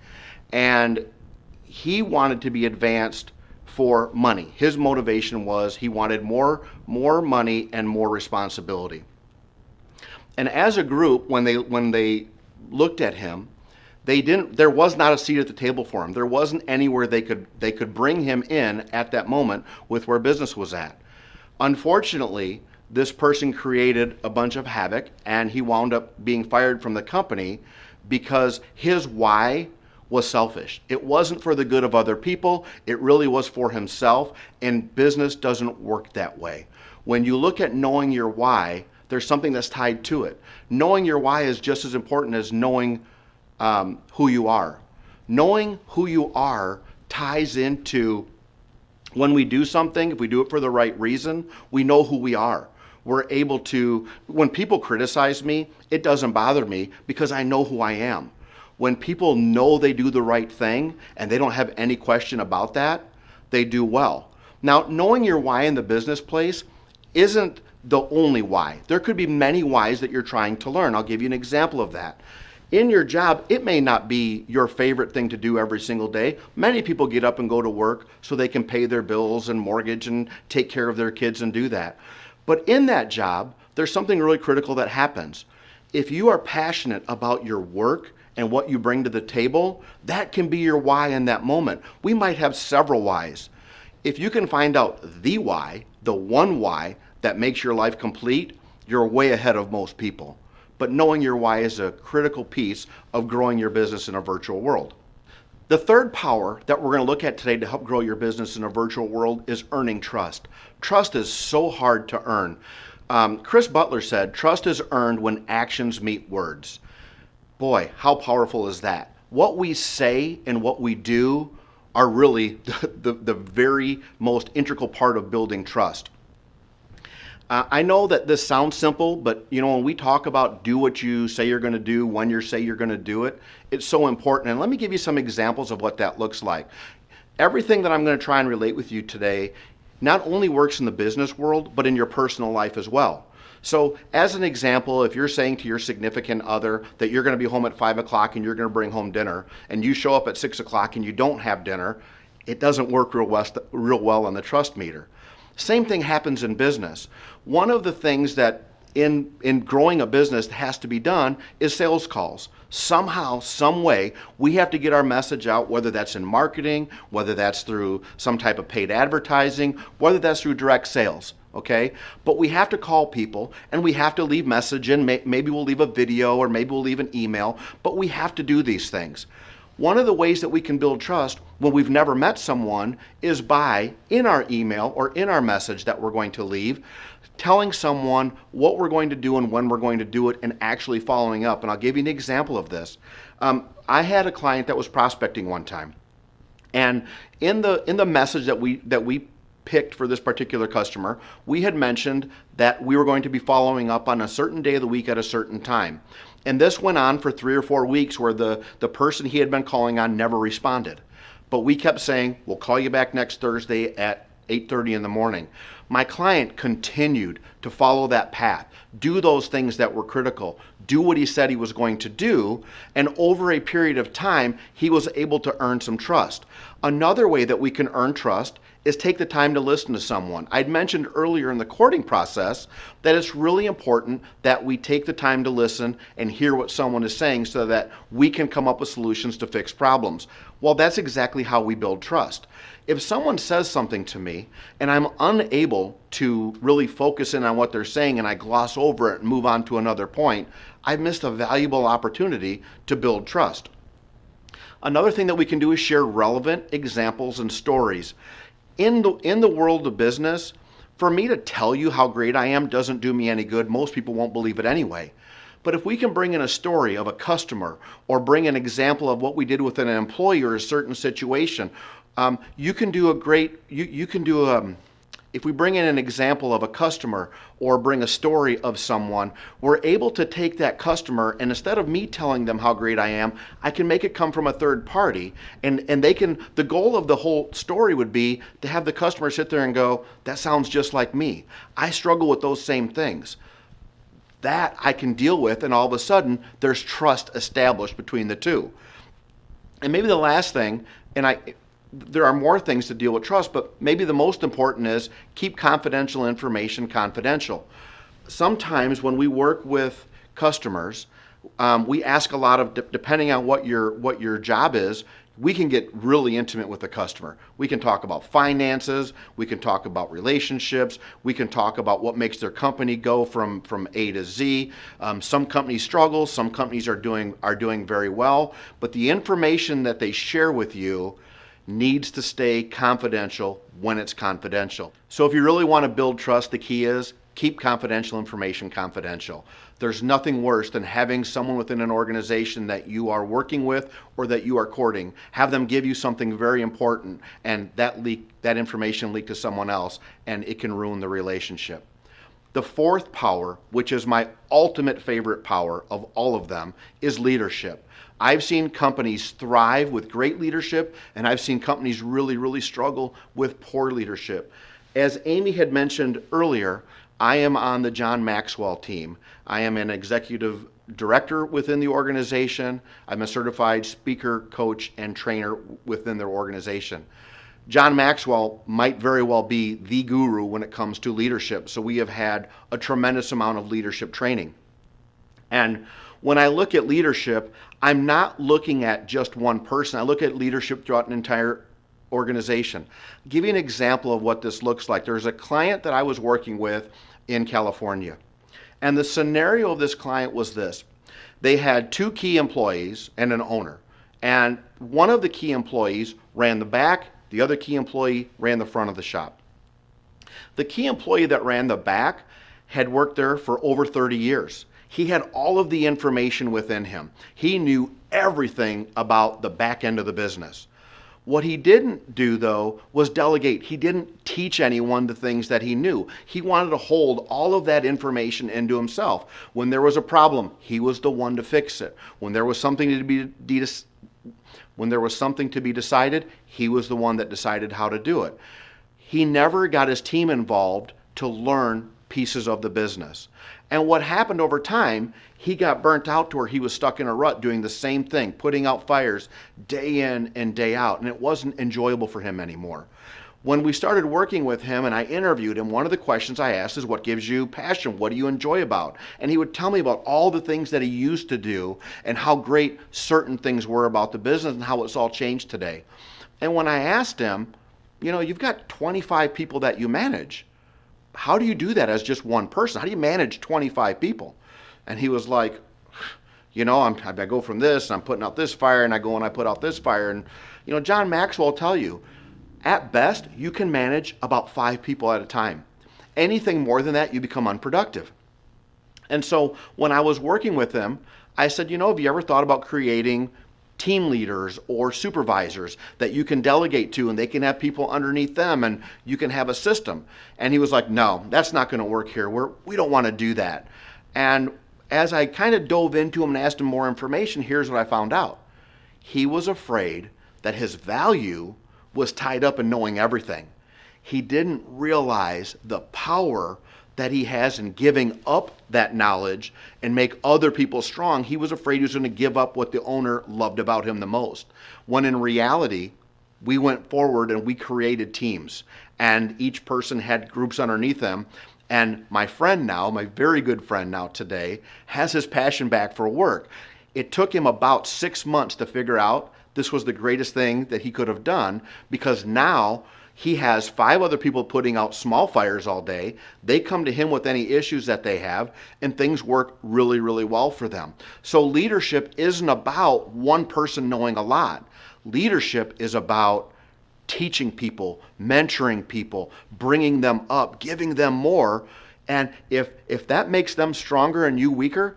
and he wanted to be advanced for money. His motivation was he wanted more money and more responsibility. And as a group, when they looked at him, there was not a seat at the table for him. There wasn't anywhere they could bring him in at that moment with where business was at. Unfortunately, this person created a bunch of havoc, and he wound up being fired from the company because his why was selfish. It wasn't for the good of other people. It really was for himself, and business doesn't work that way. When you look at knowing your why, there's something that's tied to it. Knowing your why is just as important as knowing who you are. Knowing who you are ties into when we do something, if we do it for the right reason, we know who we are. We're able to, when people criticize me, it doesn't bother me because I know who I am. When people know they do the right thing and they don't have any question about that, they do well. Now, knowing your why in the business place isn't the only why. There could be many whys that you're trying to learn. I'll give you an example of that. In your job, it may not be your favorite thing to do every single day. Many people get up and go to work so they can pay their bills and mortgage and take care of their kids and do that. But in that job, there's something really critical that happens. If you are passionate about your work and what you bring to the table, that can be your why in that moment. We might have several whys. If you can find out the why, the one why that makes your life complete, you're way ahead of most people. But knowing your why is a critical piece of growing your business in a virtual world. The third power that we're going to look at today to help grow your business in a virtual world is earning trust. Trust is so hard to earn. Chris Butler said, trust is earned when actions meet words. Boy, how powerful is that? What we say and what we do are really the very most integral part of building trust. I know that this sounds simple, but when we talk about do what you say you're going to do when you say you're going to do it, it's so important. And let me give you some examples of what that looks like. Everything that I'm going to try and relate with you today not only works in the business world, but in your personal life as well. So as an example, if you're saying to your significant other that you're going to be home at 5 o'clock and you're going to bring home dinner, and you show up at 6 o'clock and you don't have dinner, it doesn't work real well on the trust meter. Same thing happens in business. One of the things that in growing a business has to be done is sales calls. Somehow, some way, we have to get our message out, whether that's in marketing, whether that's through some type of paid advertising, whether that's through direct sales. okay? But we have to call people and we have to leave message and maybe we'll leave a video or maybe we'll leave an email, but we have to do these things. One of the ways that we can build trust when we've never met someone is by, in our email or in our message that we're going to leave, telling someone what we're going to do and when we're going to do it and actually following up. And I'll give you an example of this. I had a client that was prospecting one time. And in the message that we picked for this particular customer, we had mentioned that we were going to be following up on a certain day of the week at a certain time. And this went on for 3 or 4 weeks where the person he had been calling on never responded. But we kept saying, we'll call you back next Thursday at 8:30 in the morning. My client continued to follow that path, do those things that were critical, do what he said he was going to do, and over a period of time, he was able to earn some trust. Another way that we can earn trust is take the time to listen to someone. I'd mentioned earlier in the courting process that it's really important that we take the time to listen and hear what someone is saying so that we can come up with solutions to fix problems. Well, that's exactly how we build trust. If someone says something to me and I'm unable to really focus in on what they're saying and I gloss over it and move on to another point, I've missed a valuable opportunity to build trust. Another thing that we can do is share relevant examples and stories. In the world of business, for me to tell you how great I am doesn't do me any good. Most people won't believe it anyway. But if we can bring in a story of a customer or bring an example of what we did with an employee or a certain situation, if we bring in an example of a customer or bring a story of someone, we're able to take that customer and instead of me telling them how great I am, I can make it come from a third party and the goal of the whole story would be to have the customer sit there and go, that sounds just like me. I struggle with those same things. That I can deal with and all of a sudden there's trust established between the two. And maybe the last thing, there are more things to deal with trust, but maybe the most important is keep confidential information confidential. Sometimes when we work with customers, we ask a lot of, depending on what your job is, we can get really intimate with the customer. We can talk about finances, we can talk about relationships, we can talk about what makes their company go from A to Z. Some companies struggle, some companies are doing very well, but the information that they share with you needs to stay confidential when it's confidential. So if you really want to build trust, the key is keep confidential information confidential. There's nothing worse than having someone within an organization that you are working with or that you are courting, have them give you something very important and that information leak to someone else and it can ruin the relationship. The fourth power, which is my ultimate favorite power of all of them, is leadership. I've seen companies thrive with great leadership, and I've seen companies really, really struggle with poor leadership. As Amy had mentioned earlier, I am on the John Maxwell team. I am an executive director within the organization. I'm a certified speaker, coach, and trainer within their organization. John Maxwell might very well be the guru when it comes to leadership, so we have had a tremendous amount of leadership training. And when I look at leadership, I'm not looking at just one person. I look at leadership throughout an entire organization. I'll give you an example of what this looks like. There's a client that I was working with in California. And the scenario of this client was this. They had 2 key employees and an owner. And one of the key employees ran the back, the other key employee ran the front of the shop. The key employee that ran the back had worked there for over 30 years. He had all of the information within him. He knew everything about the back end of the business. What he didn't do, though, was delegate. He didn't teach anyone the things that he knew. He wanted to hold all of that information into himself. When there was a problem, he was the one to fix it. When there was something to be decided, he was the one that decided how to do it. He never got his team involved to learn pieces of the business. And what happened over time, he got burnt out to where he was stuck in a rut doing the same thing, putting out fires day in and day out, and it wasn't enjoyable for him anymore. When we started working with him and I interviewed him, one of the questions I asked is, what gives you passion? What do you enjoy about? And he would tell me about all the things that he used to do and how great certain things were about the business and how it's all changed today. And when I asked him, you've got 25 people that you manage. how do you do that as just one person? How do you manage 25 people? And he was like, I go from this, and I'm putting out this fire, and I go and I put out this fire. And, John Maxwell will tell you, at best, you can manage about 5 people at a time. Anything more than that, you become unproductive. And so when I was working with him, I said, have you ever thought about creating team leaders or supervisors that you can delegate to, and they can have people underneath them, and you can have a system? And he was like, no, that's not going to work here. We don't want to do that. And as I kind of dove into him and asked him more information, here's what I found out. He was afraid that his value was tied up in knowing everything. He didn't realize the power that he has in giving up that knowledge and make other people strong. He was afraid he was going to give up what the owner loved about him the most. When in reality, we went forward and we created teams, and each person had groups underneath them. And my friend now, my very good friend now today, has his passion back for work. It took him about 6 months to figure out this was the greatest thing that he could have done, because now he has 5 other people putting out small fires all day. They come to him with any issues that they have, and things work really, really well for them. So leadership isn't about one person knowing a lot. Leadership is about teaching people, mentoring people, bringing them up, giving them more. And if that makes them stronger and you weaker,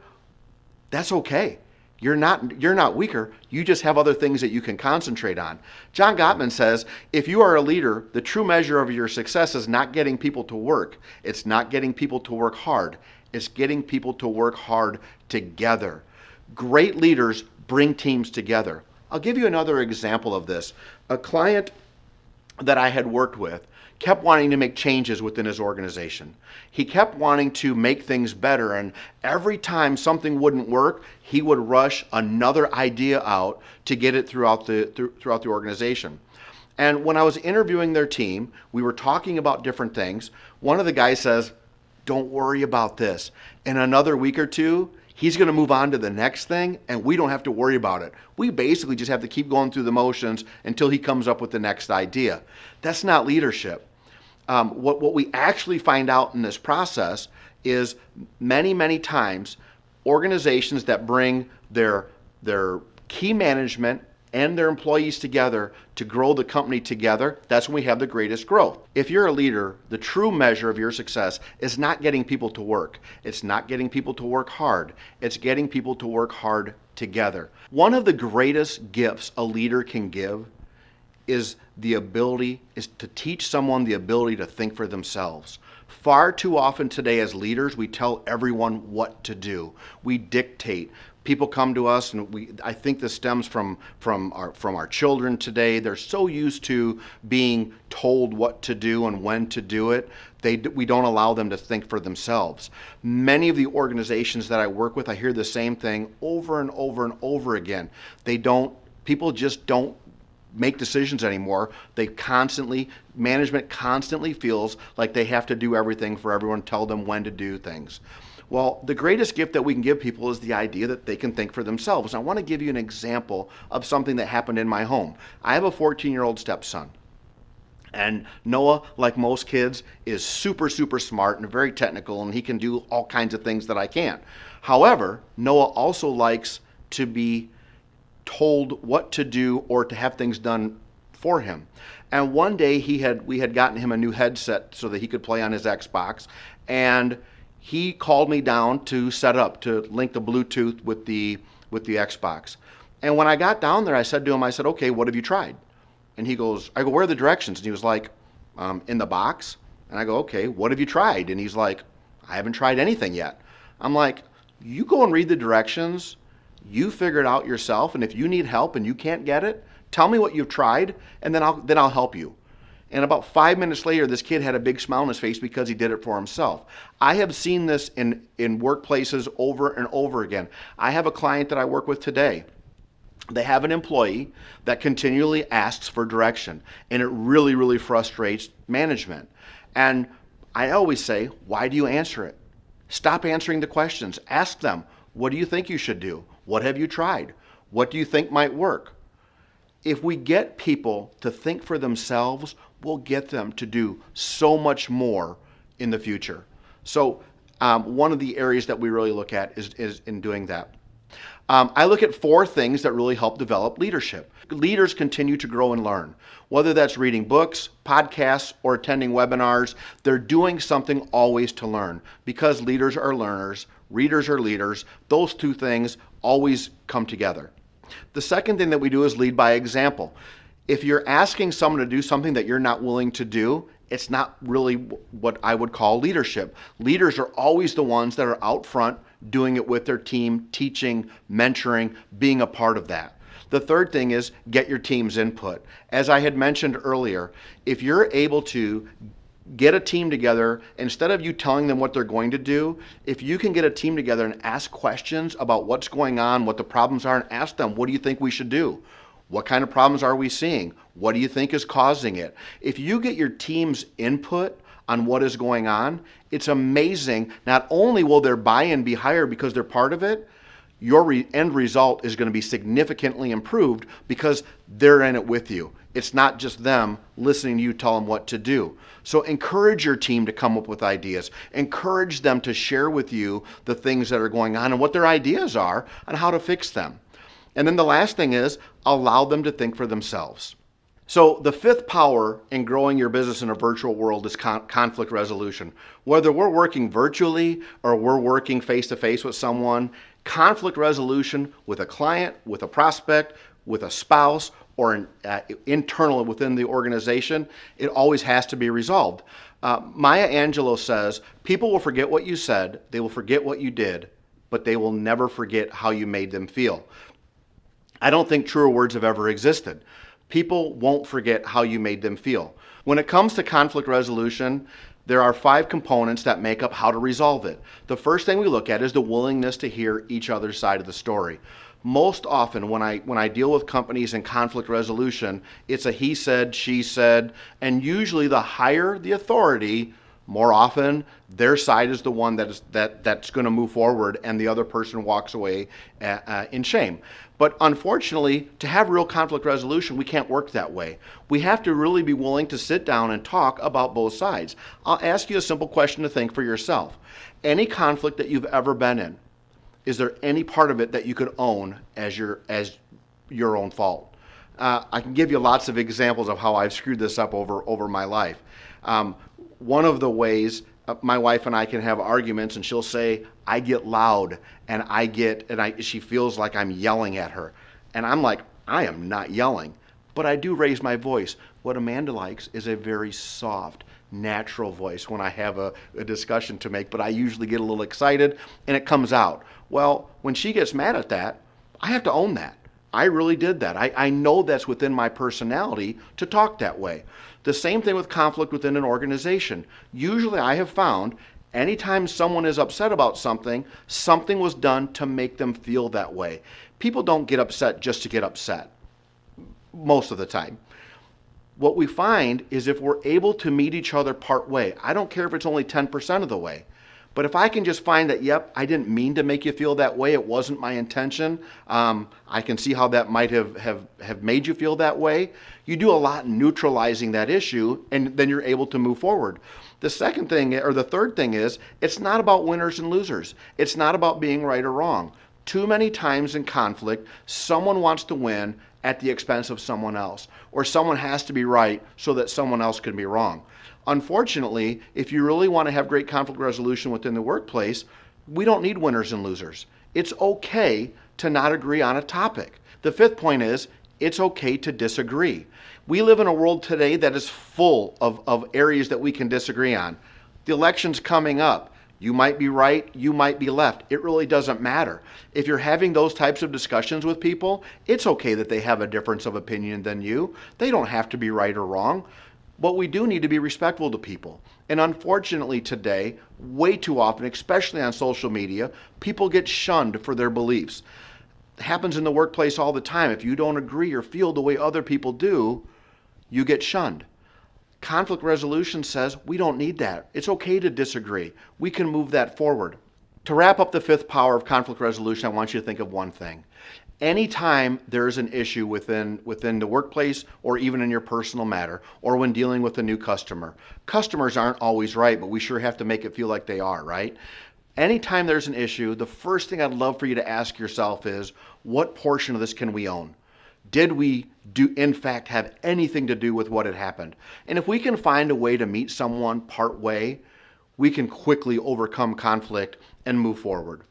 that's okay. You're not weaker. You just have other things that you can concentrate on. John Gottman says, if you are a leader, the true measure of your success is not getting people to work. It's not getting people to work hard. It's getting people to work hard together. Great leaders bring teams together. I'll give you another example of this. A client that I had worked with kept wanting to make changes within his organization. He kept wanting to make things better, and every time something wouldn't work, he would rush another idea out to get it throughout the organization. And when I was interviewing their team, we were talking about different things. One of the guys says, "Don't worry about this. In another week or two, he's going to move on to the next thing, and we don't have to worry about it. We basically just have to keep going through the motions until he comes up with the next idea." That's not leadership. What we actually find out in this process is many times organizations that bring their key management and their employees together to grow the company together, that's when we have the greatest growth. If you're a leader, the true measure of your success is not getting people to work. It's not getting people to work hard. It's getting people to work hard together. One of the greatest gifts a leader can give is to teach someone the ability to think for themselves. Far too often today as leaders, we tell everyone what to do. We dictate. People come to us, and I think this stems from our children today. They're so used to being told what to do and when to do it, we don't allow them to think for themselves. Many of the organizations that I work with, I hear the same thing over and over and over again. People just don't make decisions anymore. Management constantly feels like they have to do everything for everyone, tell them when to do things. Well, the greatest gift that we can give people is the idea that they can think for themselves. I want to give you an example of something that happened in my home. I have a 14-year-old stepson. And Noah, like most kids, is super smart and very technical, and he can do all kinds of things that I can't. However, Noah also likes to be told what to do or to have things done for him. And one day we had gotten him a new headset so that he could play on his Xbox, and he called me down to set up, to link the Bluetooth with the Xbox. And when I got down there, I said to him, "Okay, what have you tried?" And I go, "Where are the directions?" And he was like, "In the box." And I go, "Okay, what have you tried?" And he's like, "I haven't tried anything yet." I'm like, "You go and read the directions. You figure it out yourself, and if you need help and you can't get it, tell me what you've tried, and then I'll help you." And about 5 minutes later, this kid had a big smile on his face because he did it for himself. I have seen this in workplaces over and over again. I have a client that I work with today. They have an employee that continually asks for direction, and it really frustrates management. And I always say, why do you answer it? Stop answering the questions. Ask them, what do you think you should do? What have you tried? What do you think might work? If we get people to think for themselves, we'll get them to do so much more in the future. So one of the areas that we really look at is in doing that. I look at 4 things that really help develop leadership. Leaders continue to grow and learn. Whether that's reading books, podcasts, or attending webinars, they're doing something always to learn. Because leaders are learners, readers are leaders, those 2 things always come together. The second thing that we do is lead by example. If you're asking someone to do something that you're not willing to do, it's not really what I would call leadership. Leaders are always the ones that are out front doing it with their team, teaching, mentoring, being a part of that. The third thing is get your team's input. As I had mentioned earlier, if you're able to get a team together, instead of you telling them what they're going to do, if you can get a team together and ask questions about what's going on, what the problems are, and ask them, what do you think we should do? What kind of problems are we seeing? What do you think is causing it? If you get your team's input on what is going on, it's amazing. Not only will their buy-in be higher because they're part of it, your end result is going to be significantly improved because they're in it with you. It's not just them listening to you tell them what to do. So encourage your team to come up with ideas. Encourage them to share with you the things that are going on and what their ideas are on how to fix them. And then the last thing is allow them to think for themselves. So the 5th power in growing your business in a virtual world is conflict resolution. Whether we're working virtually or we're working face-to-face with someone, conflict resolution with a client, with a prospect, with a spouse, or internal within the organization, it always has to be resolved. Maya Angelou says, people will forget what you said, they will forget what you did, but they will never forget how you made them feel. I don't think truer words have ever existed. People won't forget how you made them feel. When it comes to conflict resolution, there are 5 components that make up how to resolve it. The first thing we look at is the willingness to hear each other's side of the story. Most often when I deal with companies in conflict resolution, it's a he said, she said, and usually the higher the authority, more often their side is the one that's going to move forward and the other person walks away in shame. But unfortunately, to have real conflict resolution, we can't work that way. We have to really be willing to sit down and talk about both sides. I'll ask you a simple question to think for yourself. Any conflict that you've ever been in, is there any part of it that you could own as your own fault? I can give you lots of examples of how I've screwed this up over my life. One of the ways my wife and I can have arguments, and she'll say, I get loud, and she feels like I'm yelling at her. And I'm like, I am not yelling, but I do raise my voice. What Amanda likes is a very soft, natural voice when I have a discussion to make, but I usually get a little excited, and it comes out. Well, when she gets mad at that, I have to own that. I really did that. I know that's within my personality to talk that way. The same thing with conflict within an organization. Usually I have found anytime someone is upset about something, something was done to make them feel that way. People don't get upset just to get upset, most of the time. What we find is if we're able to meet each other part way, I don't care if it's only 10% of the way, but if I can just find that, yep, I didn't mean to make you feel that way, it wasn't my intention, I can see how that might have made you feel that way. You do a lot in neutralizing that issue, and then you're able to move forward. The second thing, or the third thing is, it's not about winners and losers. It's not about being right or wrong. Too many times in conflict, someone wants to win at the expense of someone else, or someone has to be right so that someone else can be wrong. Unfortunately, if you really want to have great conflict resolution within the workplace, we don't need winners and losers. It's okay to not agree on a topic. The 5th point is, it's okay to disagree. We live in a world today that is full of areas that we can disagree on. The election's coming up. You might be right, you might be left. It really doesn't matter. If you're having those types of discussions with people, it's okay that they have a difference of opinion than you. They don't have to be right or wrong. But we do need to be respectful to people. And unfortunately today, way too often, especially on social media, people get shunned for their beliefs. It happens in the workplace all the time. If you don't agree or feel the way other people do, you get shunned. Conflict resolution says we don't need that. It's okay to disagree. We can move that forward. To wrap up the 5th power of conflict resolution, I want you to think of one thing. Anytime there's an issue within the workplace or even in your personal matter or when dealing with a new customer, customers aren't always right, but we sure have to make it feel like they are, right? Anytime there's an issue, the first thing I'd love for you to ask yourself is, what portion of this can we own? Did we in fact have anything to do with what had happened? And if we can find a way to meet someone part way, we can quickly overcome conflict and move forward.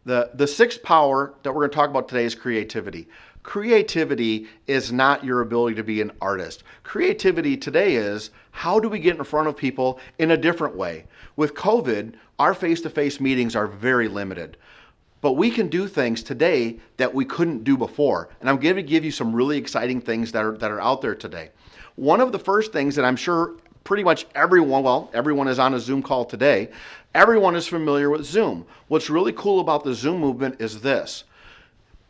The sixth power that we're going to talk about today is creativity. Creativity is not your ability to be an artist. Creativity today is, how do we get in front of people in a different way? With COVID, our face-to-face meetings are very limited. But we can do things today that we couldn't do before. And I'm going to give you some really exciting things that are out there today. One of the first things that I'm sure pretty much everyone is on a Zoom call today. Everyone is familiar with Zoom. What's really cool about the Zoom movement is this.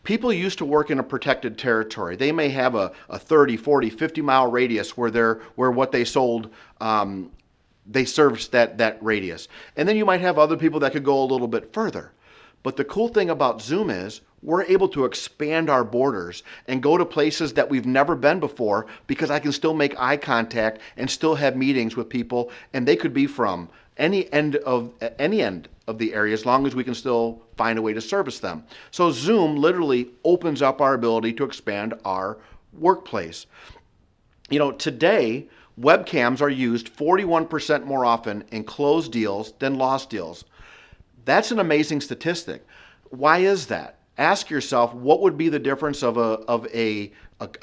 People used to work in a protected territory. They may have a 30, 40, 50-mile radius where what they sold, they serviced that radius. And then you might have other people that could go a little bit further. But the cool thing about Zoom is we're able to expand our borders and go to places that we've never been before, because I can still make eye contact and still have meetings with people, and they could be from any end of the area, as long as we can still find a way to service them. So Zoom literally opens up our ability to expand our workplace. You know, today, webcams are used 41% more often in closed deals than lost deals. That's an amazing statistic. Why is that? Ask yourself, what would be the difference of a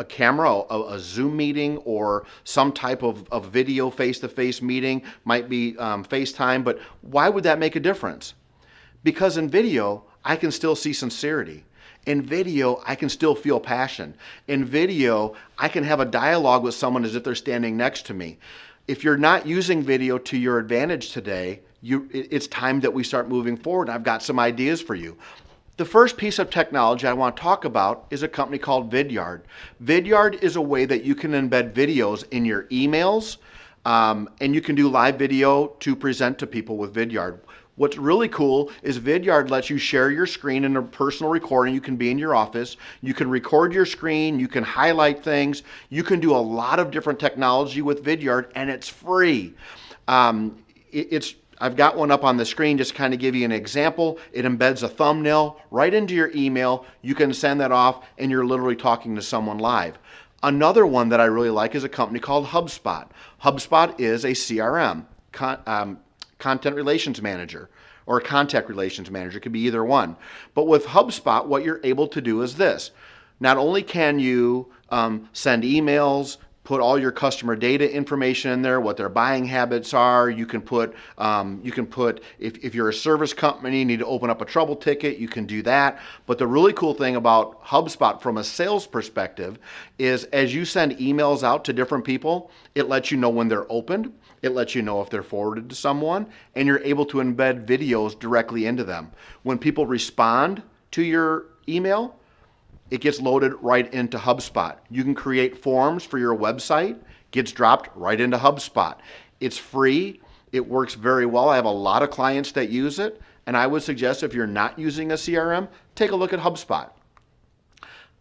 camera, a Zoom meeting, or some type of video face-to-face meeting? Might be FaceTime, but why would that make a difference? Because in video, I can still see sincerity. In video, I can still feel passion. In video, I can have a dialogue with someone as if they're standing next to me. If you're not using video to your advantage today, it's time that we start moving forward. I've got some ideas for you. The first piece of technology I want to talk about is a company called Vidyard. Vidyard is a way that you can embed videos in your emails, and you can do live video to present to people with Vidyard. What's really cool is Vidyard lets you share your screen in a personal recording. You can be in your office. You can record your screen. You can highlight things. You can do a lot of different technology with Vidyard, and it's free. I've got one up on the screen just to kind of give you an example. It embeds a thumbnail right into your email. You can send that off, and you're literally talking to someone live. Another one that I really like is a company called HubSpot. HubSpot is a CRM, content relations manager, or a contact relations manager. It could be either one. But with HubSpot, what you're able to do is this. Not only can you send emails, put all your customer data information in there, what their buying habits are. You can put if you're a service company, you need to open up a trouble ticket, you can do that. But the really cool thing about HubSpot from a sales perspective is, as you send emails out to different people, it lets you know when they're opened, it lets you know if they're forwarded to someone, and you're able to embed videos directly into them. When people respond to your email, it gets loaded right into HubSpot. You can create forms for your website, gets dropped right into HubSpot. It's free, it works very well. I have a lot of clients that use it, and I would suggest if you're not using a CRM, take a look at HubSpot.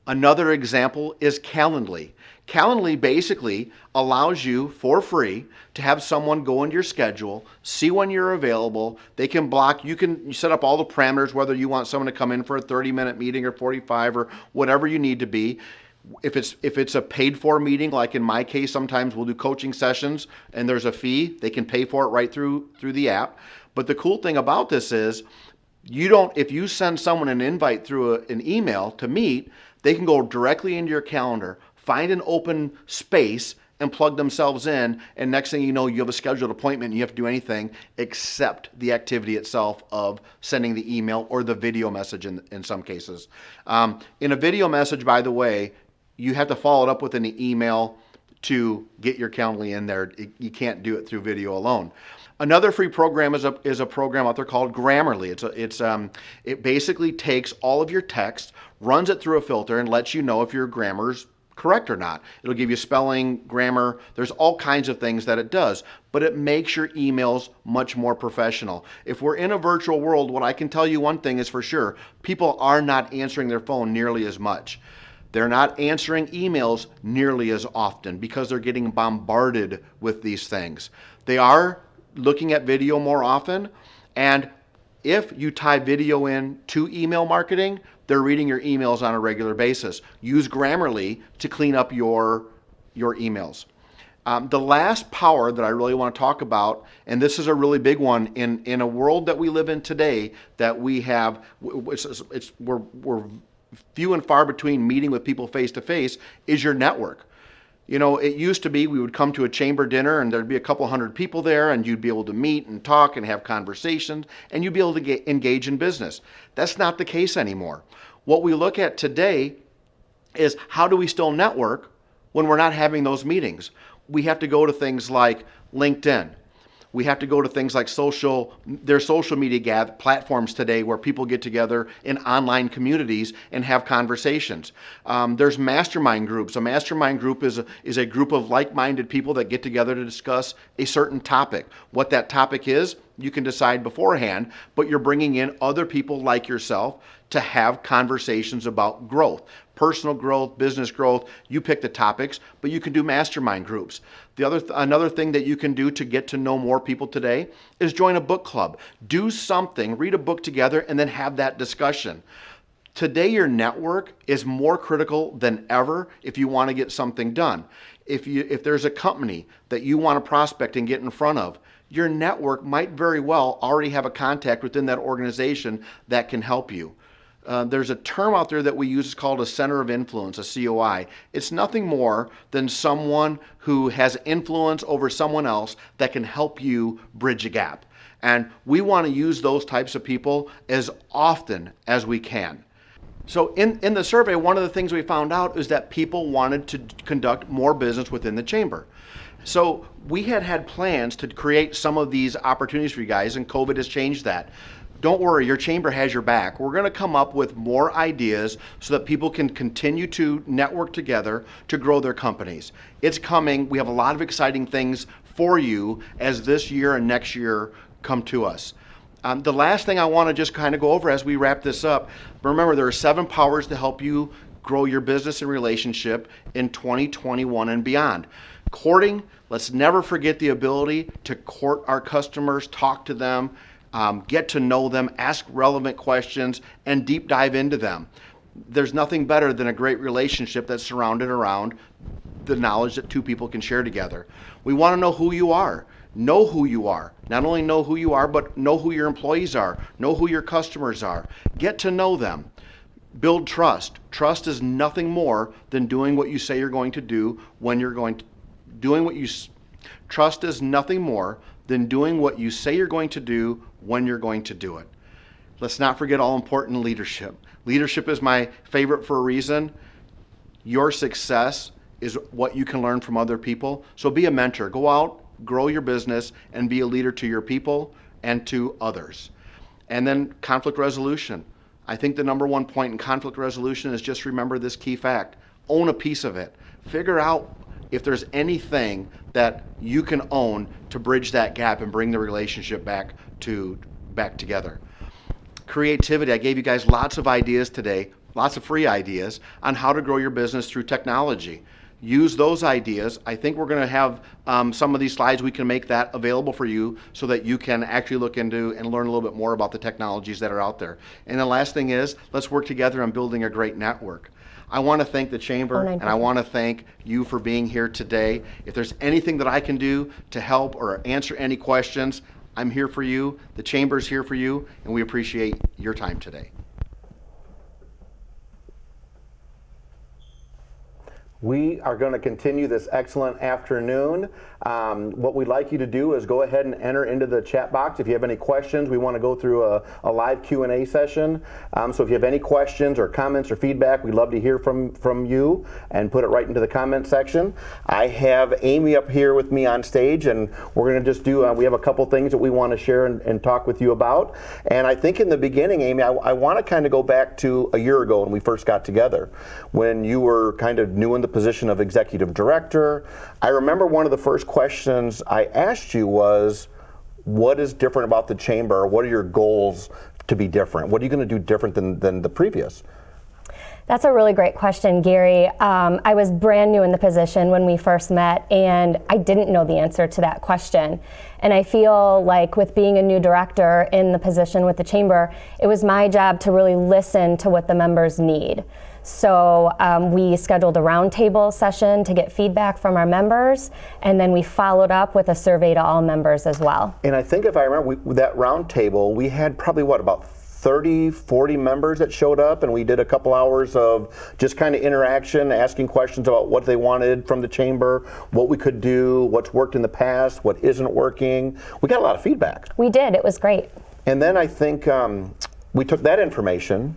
Another example is Calendly. Calendly basically allows you for free to have someone go into your schedule, see when you're available. They can block, you set up all the parameters, whether you want someone to come in for a 30-minute meeting or 45 or whatever you need to be. If it's a paid for meeting, like in my case, sometimes we'll do coaching sessions and there's a fee, they can pay for it right through the app. But the cool thing about this is, if you send someone an invite through an email to meet, they can go directly into your calendar, find an open space, and plug themselves in, and next thing you know, you have a scheduled appointment and you have to do anything except the activity itself of sending the email or the video message in some cases. In a video message, by the way, you have to follow it up with an email to get your Calendly in there. You can't do it through video alone. Another free program is a program out there called Grammarly. It basically takes all of your text, runs it through a filter, and lets you know if your grammar's correct or not. It'll give you spelling, grammar. There's all kinds of things that it does, but it makes your emails much more professional. If we're in a virtual world, what I can tell you one thing is for sure, people are not answering their phone nearly as much. They're not answering emails nearly as often because they're getting bombarded with these things. They are looking at video more often, and if you tie video in to email marketing, they're reading your emails on a regular basis. Use Grammarly to clean up your emails. The last power that I really want to talk about, and this is a really big one in a world that we live in today, that we have, we're few and far between meeting with people face to face, is your network. You know, it used to be we would come to a chamber dinner and there'd be a couple hundred people there and you'd be able to meet and talk and have conversations and you'd be able to engage in business. That's not the case anymore. What we look at today is how do we still network when we're not having those meetings? We have to go to things like LinkedIn. We have to go to things like there's social media platforms today where people get together in online communities and have conversations. There's mastermind groups. A mastermind group is a group of like-minded people that get together to discuss a certain topic. What that topic is, you can decide beforehand, but you're bringing in other people like yourself to have conversations about growth, personal growth, business growth. You pick the topics, but you can do mastermind groups. Another thing that you can do to get to know more people today is join a book club. Do something, read a book together, and then have that discussion. Today, your network is more critical than ever if you want to get something done. If there's a company that you want to prospect and get in front of, your network might very well already have a contact within that organization that can help you. There's a term out there that we use called a center of influence, a COI. It's nothing more than someone who has influence over someone else that can help you bridge a gap. And we want to use those types of people as often as we can. So in the survey, one of the things we found out is that people wanted to conduct more business within the chamber. So we had plans to create some of these opportunities for you guys, and COVID has changed that. Don't worry, your chamber has your back. We're going to come up with more ideas so that people can continue to network together to grow their companies. It's coming. We have a lot of exciting things for you as this year and next year come to us. The last thing I want to just kind of go over as we wrap this up, remember there are 7 powers to help you grow your business and relationship in 2021 and beyond. Courting, let's never forget the ability to court our customers, talk to them, get to know them, ask relevant questions, and deep dive into them. There's nothing better than a great relationship that's surrounded around the knowledge that 2 people can share together. We want to know who you are. Know who you are. Not only know who you are, but know who your employees are. Know who your customers are. Get to know them. Build trust. Trust is nothing more than doing what you say you're going to do when you're going to Trust is nothing more than doing what you say you're going to do when you're going to do it. Let's not forget all important leadership. Leadership is my favorite for a reason. Your success is what you can learn from other people. So be a mentor. Go out, grow your business, and be a leader to your people and to others. And then conflict resolution. I think the number one point in conflict resolution is just remember this key fact. Own a piece of it. Figure out if there's anything that you can own to bridge that gap and bring the relationship back together. Creativity. I gave you guys lots of ideas today, lots of free ideas on how to grow your business through technology. Use those ideas. I think we're going to have some of these slides. We can make that available for you so that you can actually look into and learn a little bit more about the technologies that are out there. And the last thing is, let's work together on building a great network. I want to thank the Chamber and I want to thank you for being here today. If there's anything that I can do to help or answer any questions, I'm here for you. The Chamber's here for you, and we appreciate your time today. We are going to continue this excellent afternoon. What we'd like you to do is go ahead and enter into the chat box. If you have any questions, we want to go through a live Q&A session. So if you have any questions or comments or feedback, we'd love to hear from you and put it right into the comment section. I have Amy up here with me on stage, and we're going to just do, we have a couple things that we want to share and talk with you about. And I think in the beginning, Amy, I want to kind of go back to a year ago when we first got together, when you were kind of new in the position of executive director. I remember one of the first questions I asked you was, what is different about the chamber? What are your goals to be different? What are you going to do different than the previous? That's a really great question, Gary. I was brand new in the position when we first met, and I didn't know the answer to that question. And I feel like with being a new director in the position with the chamber, it was my job to really listen to what the members need. So we scheduled a roundtable session to get feedback from our members, and then we followed up with a survey to all members as well. And I think if I remember, with that roundtable, we had probably, about 30, 40 members that showed up, and we did a couple hours of just kind of interaction, asking questions about what they wanted from the chamber, what we could do, what's worked in the past, what isn't working. We got a lot of feedback. We did. It was great. And then I think we took that information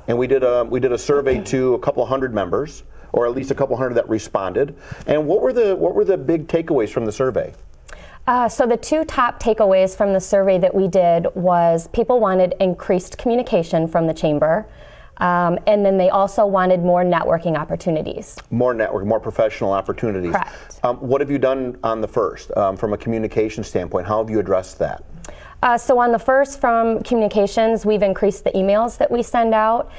and we did a survey to a couple hundred members, or at least a couple hundred that responded. And what were the big takeaways from the survey? So the two top takeaways from the survey that we did was people wanted increased communication from the chamber, and then they also wanted more networking opportunities. More professional opportunities. Correct. What have you done on the first, from a communication standpoint? How have you addressed that? So on the first, from communications, we've increased the emails that we send out.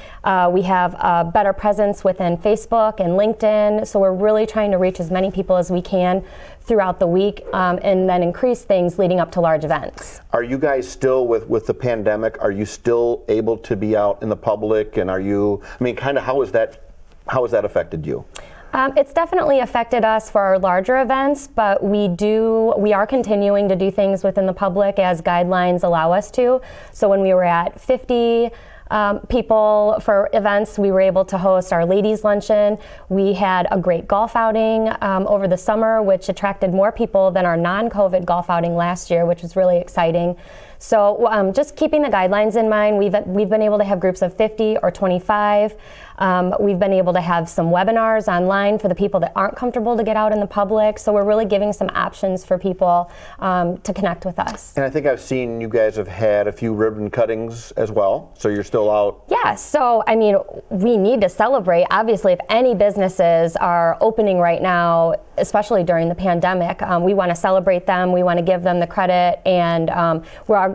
We have a better presence within Facebook and LinkedIn, so we're really trying to reach as many people as we can throughout the week, and then increase things leading up to large events. Are you guys still, with the pandemic, are you still able to be out in the public, and how has that affected you? It's definitely affected us for our larger events, but we are continuing to do things within the public as guidelines allow us to. So when we were at 50 people for events, we were able to host our ladies luncheon. We had a great golf outing over the summer, which attracted more people than our non-COVID golf outing last year, which was really exciting. So just keeping the guidelines in mind, we've been able to have groups of 50 or 25. We've been able to have some webinars online for the people that aren't comfortable to get out in the public. So we're really giving some options for people to connect with us. And I think I've seen you guys have had a few ribbon cuttings as well. So you're still out. Yeah, so we need to celebrate. Obviously, if any businesses are opening right now, especially during the pandemic, we want to celebrate them. We want to give them the credit, and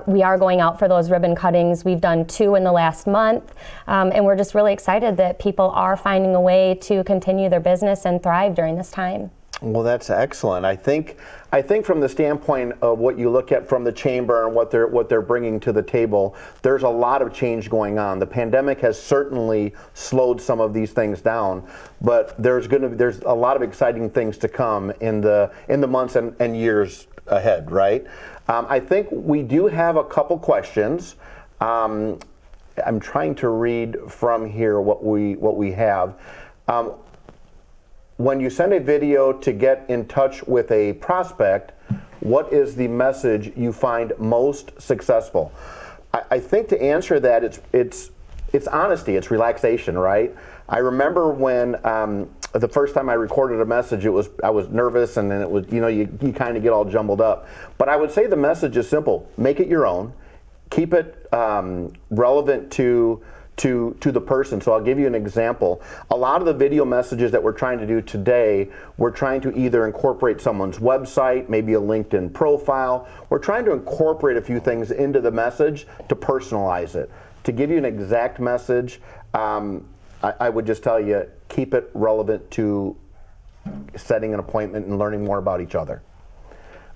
we are going out for those ribbon cuttings. We've done 2 in the last month, and we're just really excited that people are finding a way to continue their business and thrive during this time. Well, that's excellent. I think from the standpoint of what you look at from the chamber and what they're bringing to the table, there's a lot of change going on. The pandemic has certainly slowed some of these things down, but there's a lot of exciting things to come in the months and years ahead, right? I think we do have a couple questions. I'm trying to read from here what we have. When you send a video to get in touch with a prospect, what is the message you find most successful? I think to answer that, it's honesty, it's relaxation, right? I remember when the first time I recorded a message, I was nervous, and then it was, you kind of get all jumbled up. But I would say the message is simple: make it your own, keep it relevant to the person. So I'll give you an example. A lot of the video messages that we're trying to do today, we're trying to either incorporate someone's website, maybe a LinkedIn profile. We're trying to incorporate a few things into the message to personalize it. To give you an exact message, I would just tell you, keep it relevant to setting an appointment and learning more about each other.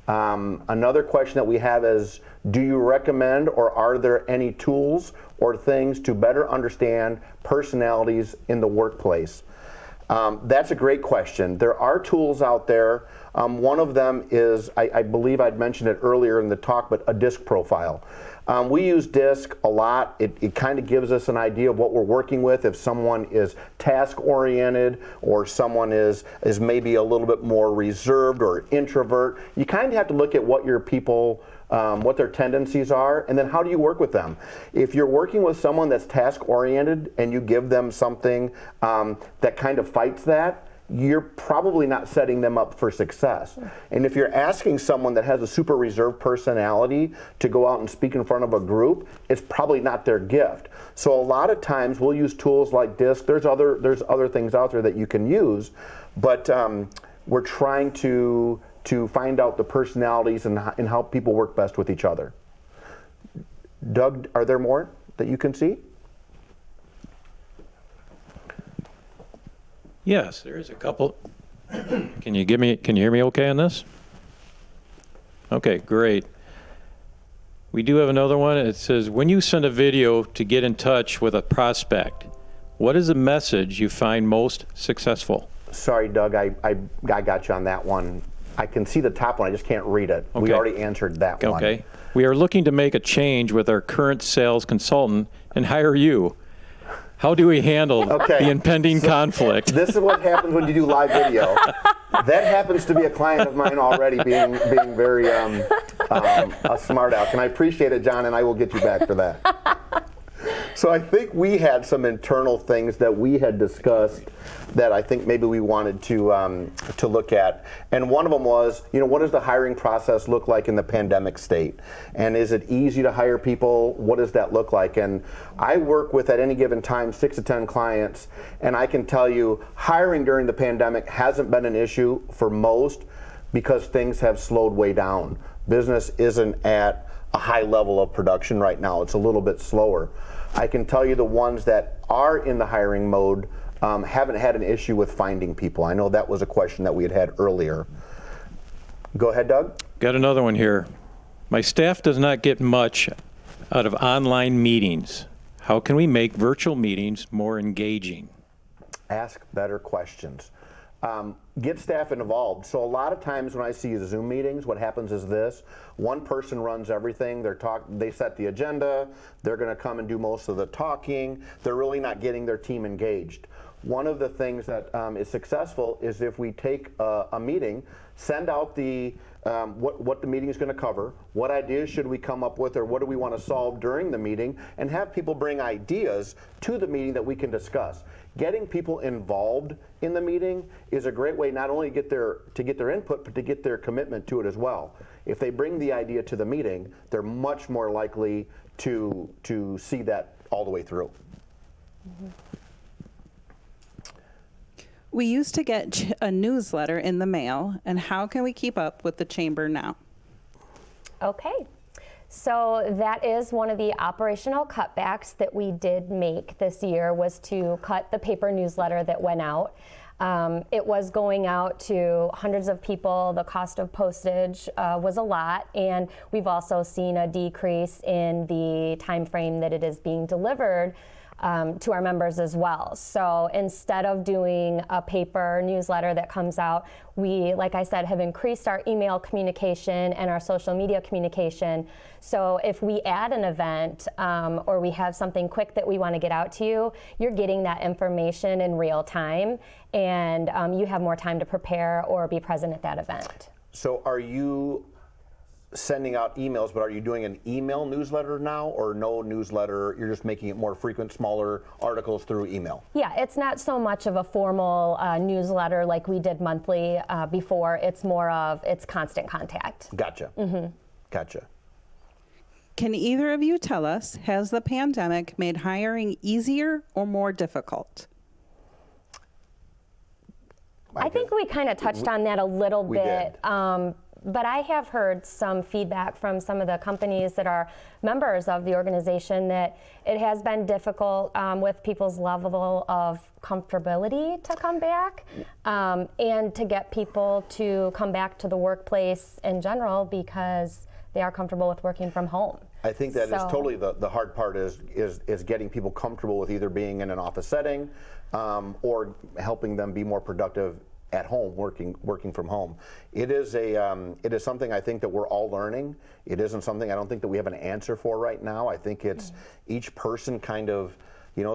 Another question that we have is, do you recommend, or are there any tools or things to better understand personalities in the workplace? That's a great question. There are tools out there. One of them is, I believe I'd mentioned it earlier in the talk, but a DISC profile. We use DISC a lot. It kind of gives us an idea of what we're working with. If someone is task-oriented, or someone is maybe a little bit more reserved or introvert, you kind of have to look at what your people, what their tendencies are, and then how do you work with them. If you're working with someone that's task-oriented and you give them something that kind of fights that, you're probably not setting them up for success. And if you're asking someone that has a super reserved personality to go out and speak in front of a group, it's probably not their gift. So a lot of times we'll use tools like DISC. There's other things out there that you can use, But we're trying to find out the personalities and how people work best with each other. Doug, are there more that you can see? Yes, there is a couple. Can you hear me okay on this? Okay, great. We do have another one. It says, when you send a video to get in touch with a prospect, what is the message you find most successful? Sorry, Doug, I got you on that one. I can see the top one, I just can't read it. Okay. We already answered that one. Okay. We are looking to make a change with our current sales consultant and hire you. How do we handle the impending conflict? This is what happens when you do live video. That happens to be a client of mine already, being very a smart aleck, and I appreciate it, John, and I will get you back for that. So I think we had some internal things that we had discussed that I think maybe we wanted to look at, and one of them was, what does the hiring process look like in the pandemic state, and is it easy to hire people? What does that look like? And I work with, at any given time, 6 to 10 clients, and I can tell you hiring during the pandemic hasn't been an issue for most because things have slowed way down. Business isn't at a high level of production right now. It's a little bit slower. I can tell you the ones that are in the hiring mode haven't had an issue with finding people. I know that was a question that we had earlier. Go ahead, Doug. Got another one here. My staff does not get much out of online meetings. How can we make virtual meetings more engaging? Ask better questions. Get staff involved. So a lot of times when I see Zoom meetings, what happens is this: one person runs everything. They set the agenda. They're going to come and do most of the talking. They're really not getting their team engaged. One of the things that is successful is if we take a meeting, send out the what the meeting is going to cover, what ideas should we come up with, or what do we want to solve during the meeting, and have people bring ideas to the meeting that we can discuss. Getting people involved in the meeting is a great way not only to get their input, but to get their commitment to it as well. If they bring the idea to the meeting, they're much more likely to see that all the way through. Mm-hmm. We used to get a newsletter in the mail, and how can we keep up with the chamber now? Okay. So that is one of the operational cutbacks that we did make this year, was to cut the paper newsletter that went out. It was going out to hundreds of people. The cost of postage was a lot, and we've also seen a decrease in the time frame that it is being delivered to our members as well. So instead of doing a paper newsletter that comes out, we, like I said, have increased our email communication and our social media communication. So if we add an event or we have something quick that we want to get out to you, you're getting that information in real time, and you have more time to prepare or be present at that event. So are you sending out emails, but are you doing an email newsletter now, or no newsletter? You're just making it more frequent, smaller articles through email? Yeah, it's not so much of a formal newsletter like we did monthly before. It's more of, it's constant contact. Gotcha. Mm-hmm. Gotcha. Can either of you tell us, has the pandemic made hiring easier or more difficult? I think we kind of touched on that a little bit. Did. But I have heard some feedback from some of the companies that are members of the organization that it has been difficult with people's level of comfortability to come back and to get people to come back to the workplace in general because they are comfortable with working from home. I think that is totally the hard part is getting people comfortable with either being in an office setting or helping them be more productive at home, working from home. It is something I think that we're all learning. It isn't something I don't think that we have an answer for right now. I think it's each person kind of,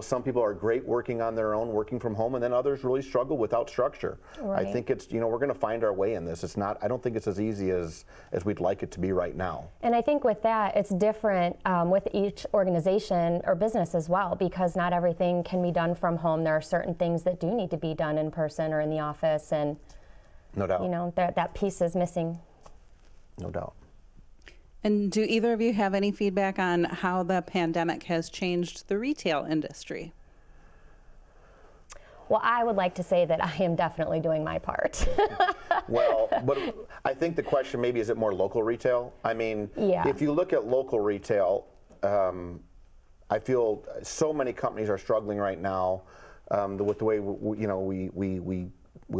some people are great working on their own, working from home, and then others really struggle without structure. Right. I think it's, we're going to find our way in this. I don't think it's as easy as we'd like it to be right now. And I think with that, it's different with each organization or business as well, because not everything can be done from home. There are certain things that do need to be done in person or in the office, and no doubt, that piece is missing. No doubt. And do either of you have any feedback on how the pandemic has changed the retail industry? Well, I would like to say that I am definitely doing my part. Well, but I think the question maybe, is it more local retail? I mean, Yeah. if you look at local retail, I feel so many companies are struggling right now with the way we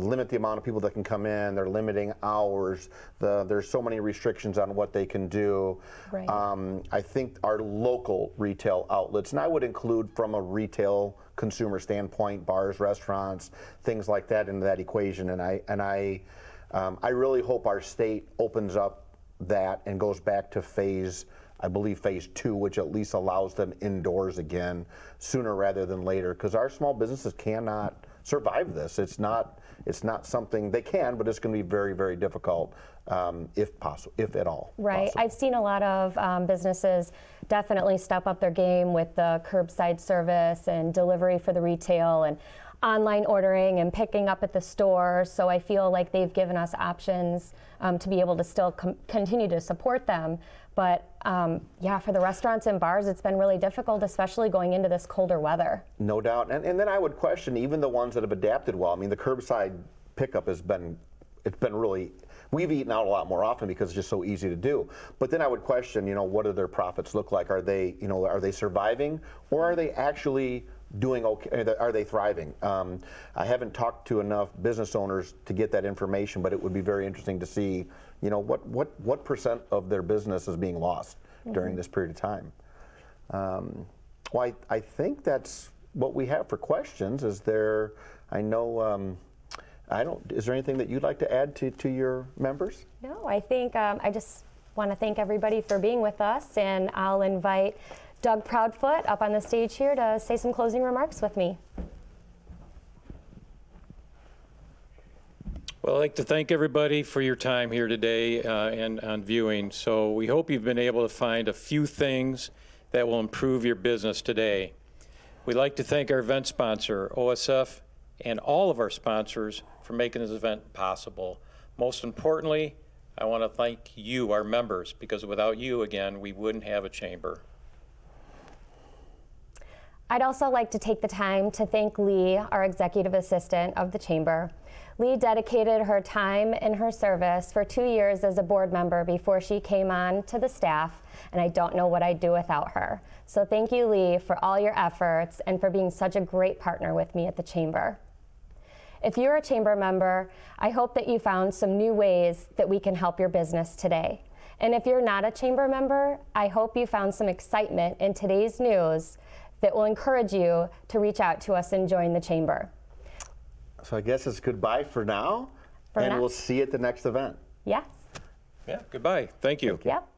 limit the amount of people that can come in. They're limiting hours. There's so many restrictions on what they can do. Right. I think our local retail outlets, and I would include from a retail consumer standpoint, bars, restaurants, things like that into that equation. And I really hope our state opens up that and goes back to phase 2, which at least allows them indoors again sooner rather than later, because our small businesses cannot survive this. It's not something they can, but it's going to be very, very difficult, if possible, if at all. Right. Possible. I've seen a lot of businesses definitely step up their game with the curbside service and delivery for the retail and online ordering and picking up at the store. So I feel like they've given us options to be able to still continue to support them. But yeah, for the restaurants and bars, it's been really difficult, especially going into this colder weather. No doubt. And then I would question even the ones that have adapted well. I mean, the curbside pickup it's been really, we've eaten out a lot more often because it's just so easy to do. But then I would question, what do their profits look like? Are they surviving, or are they actually doing okay? Are they thriving? I haven't talked to enough business owners to get that information, but it would be very interesting to see, what percent of their business is being lost during this period of time. Well, I think that's what we have for questions. Is there? I know. Is there anything that you'd like to add to your members? No, I think I just want to thank everybody for being with us, and I'll invite Doug Proudfoot up on the stage here to say some closing remarks with me. Well, I'd like to thank everybody for your time here today and on viewing. So we hope you've been able to find a few things that will improve your business today. We'd like to thank our event sponsor, OSF, and all of our sponsors for making this event possible. Most importantly, I want to thank you, our members, because without you, again, we wouldn't have a chamber. I'd also like to take the time to thank Lee, our executive assistant of the chamber. Lee dedicated her time and her service for 2 years as a board member before she came on to the staff, and I don't know what I'd do without her. So thank you, Lee, for all your efforts and for being such a great partner with me at the chamber. If you're a chamber member, I hope that you found some new ways that we can help your business today. And if you're not a chamber member, I hope you found some excitement in today's news that will encourage you to reach out to us and join the chamber. So I guess it's goodbye for now, and we'll see you at the next event. Yes. Yeah, goodbye. Thank you. Yep.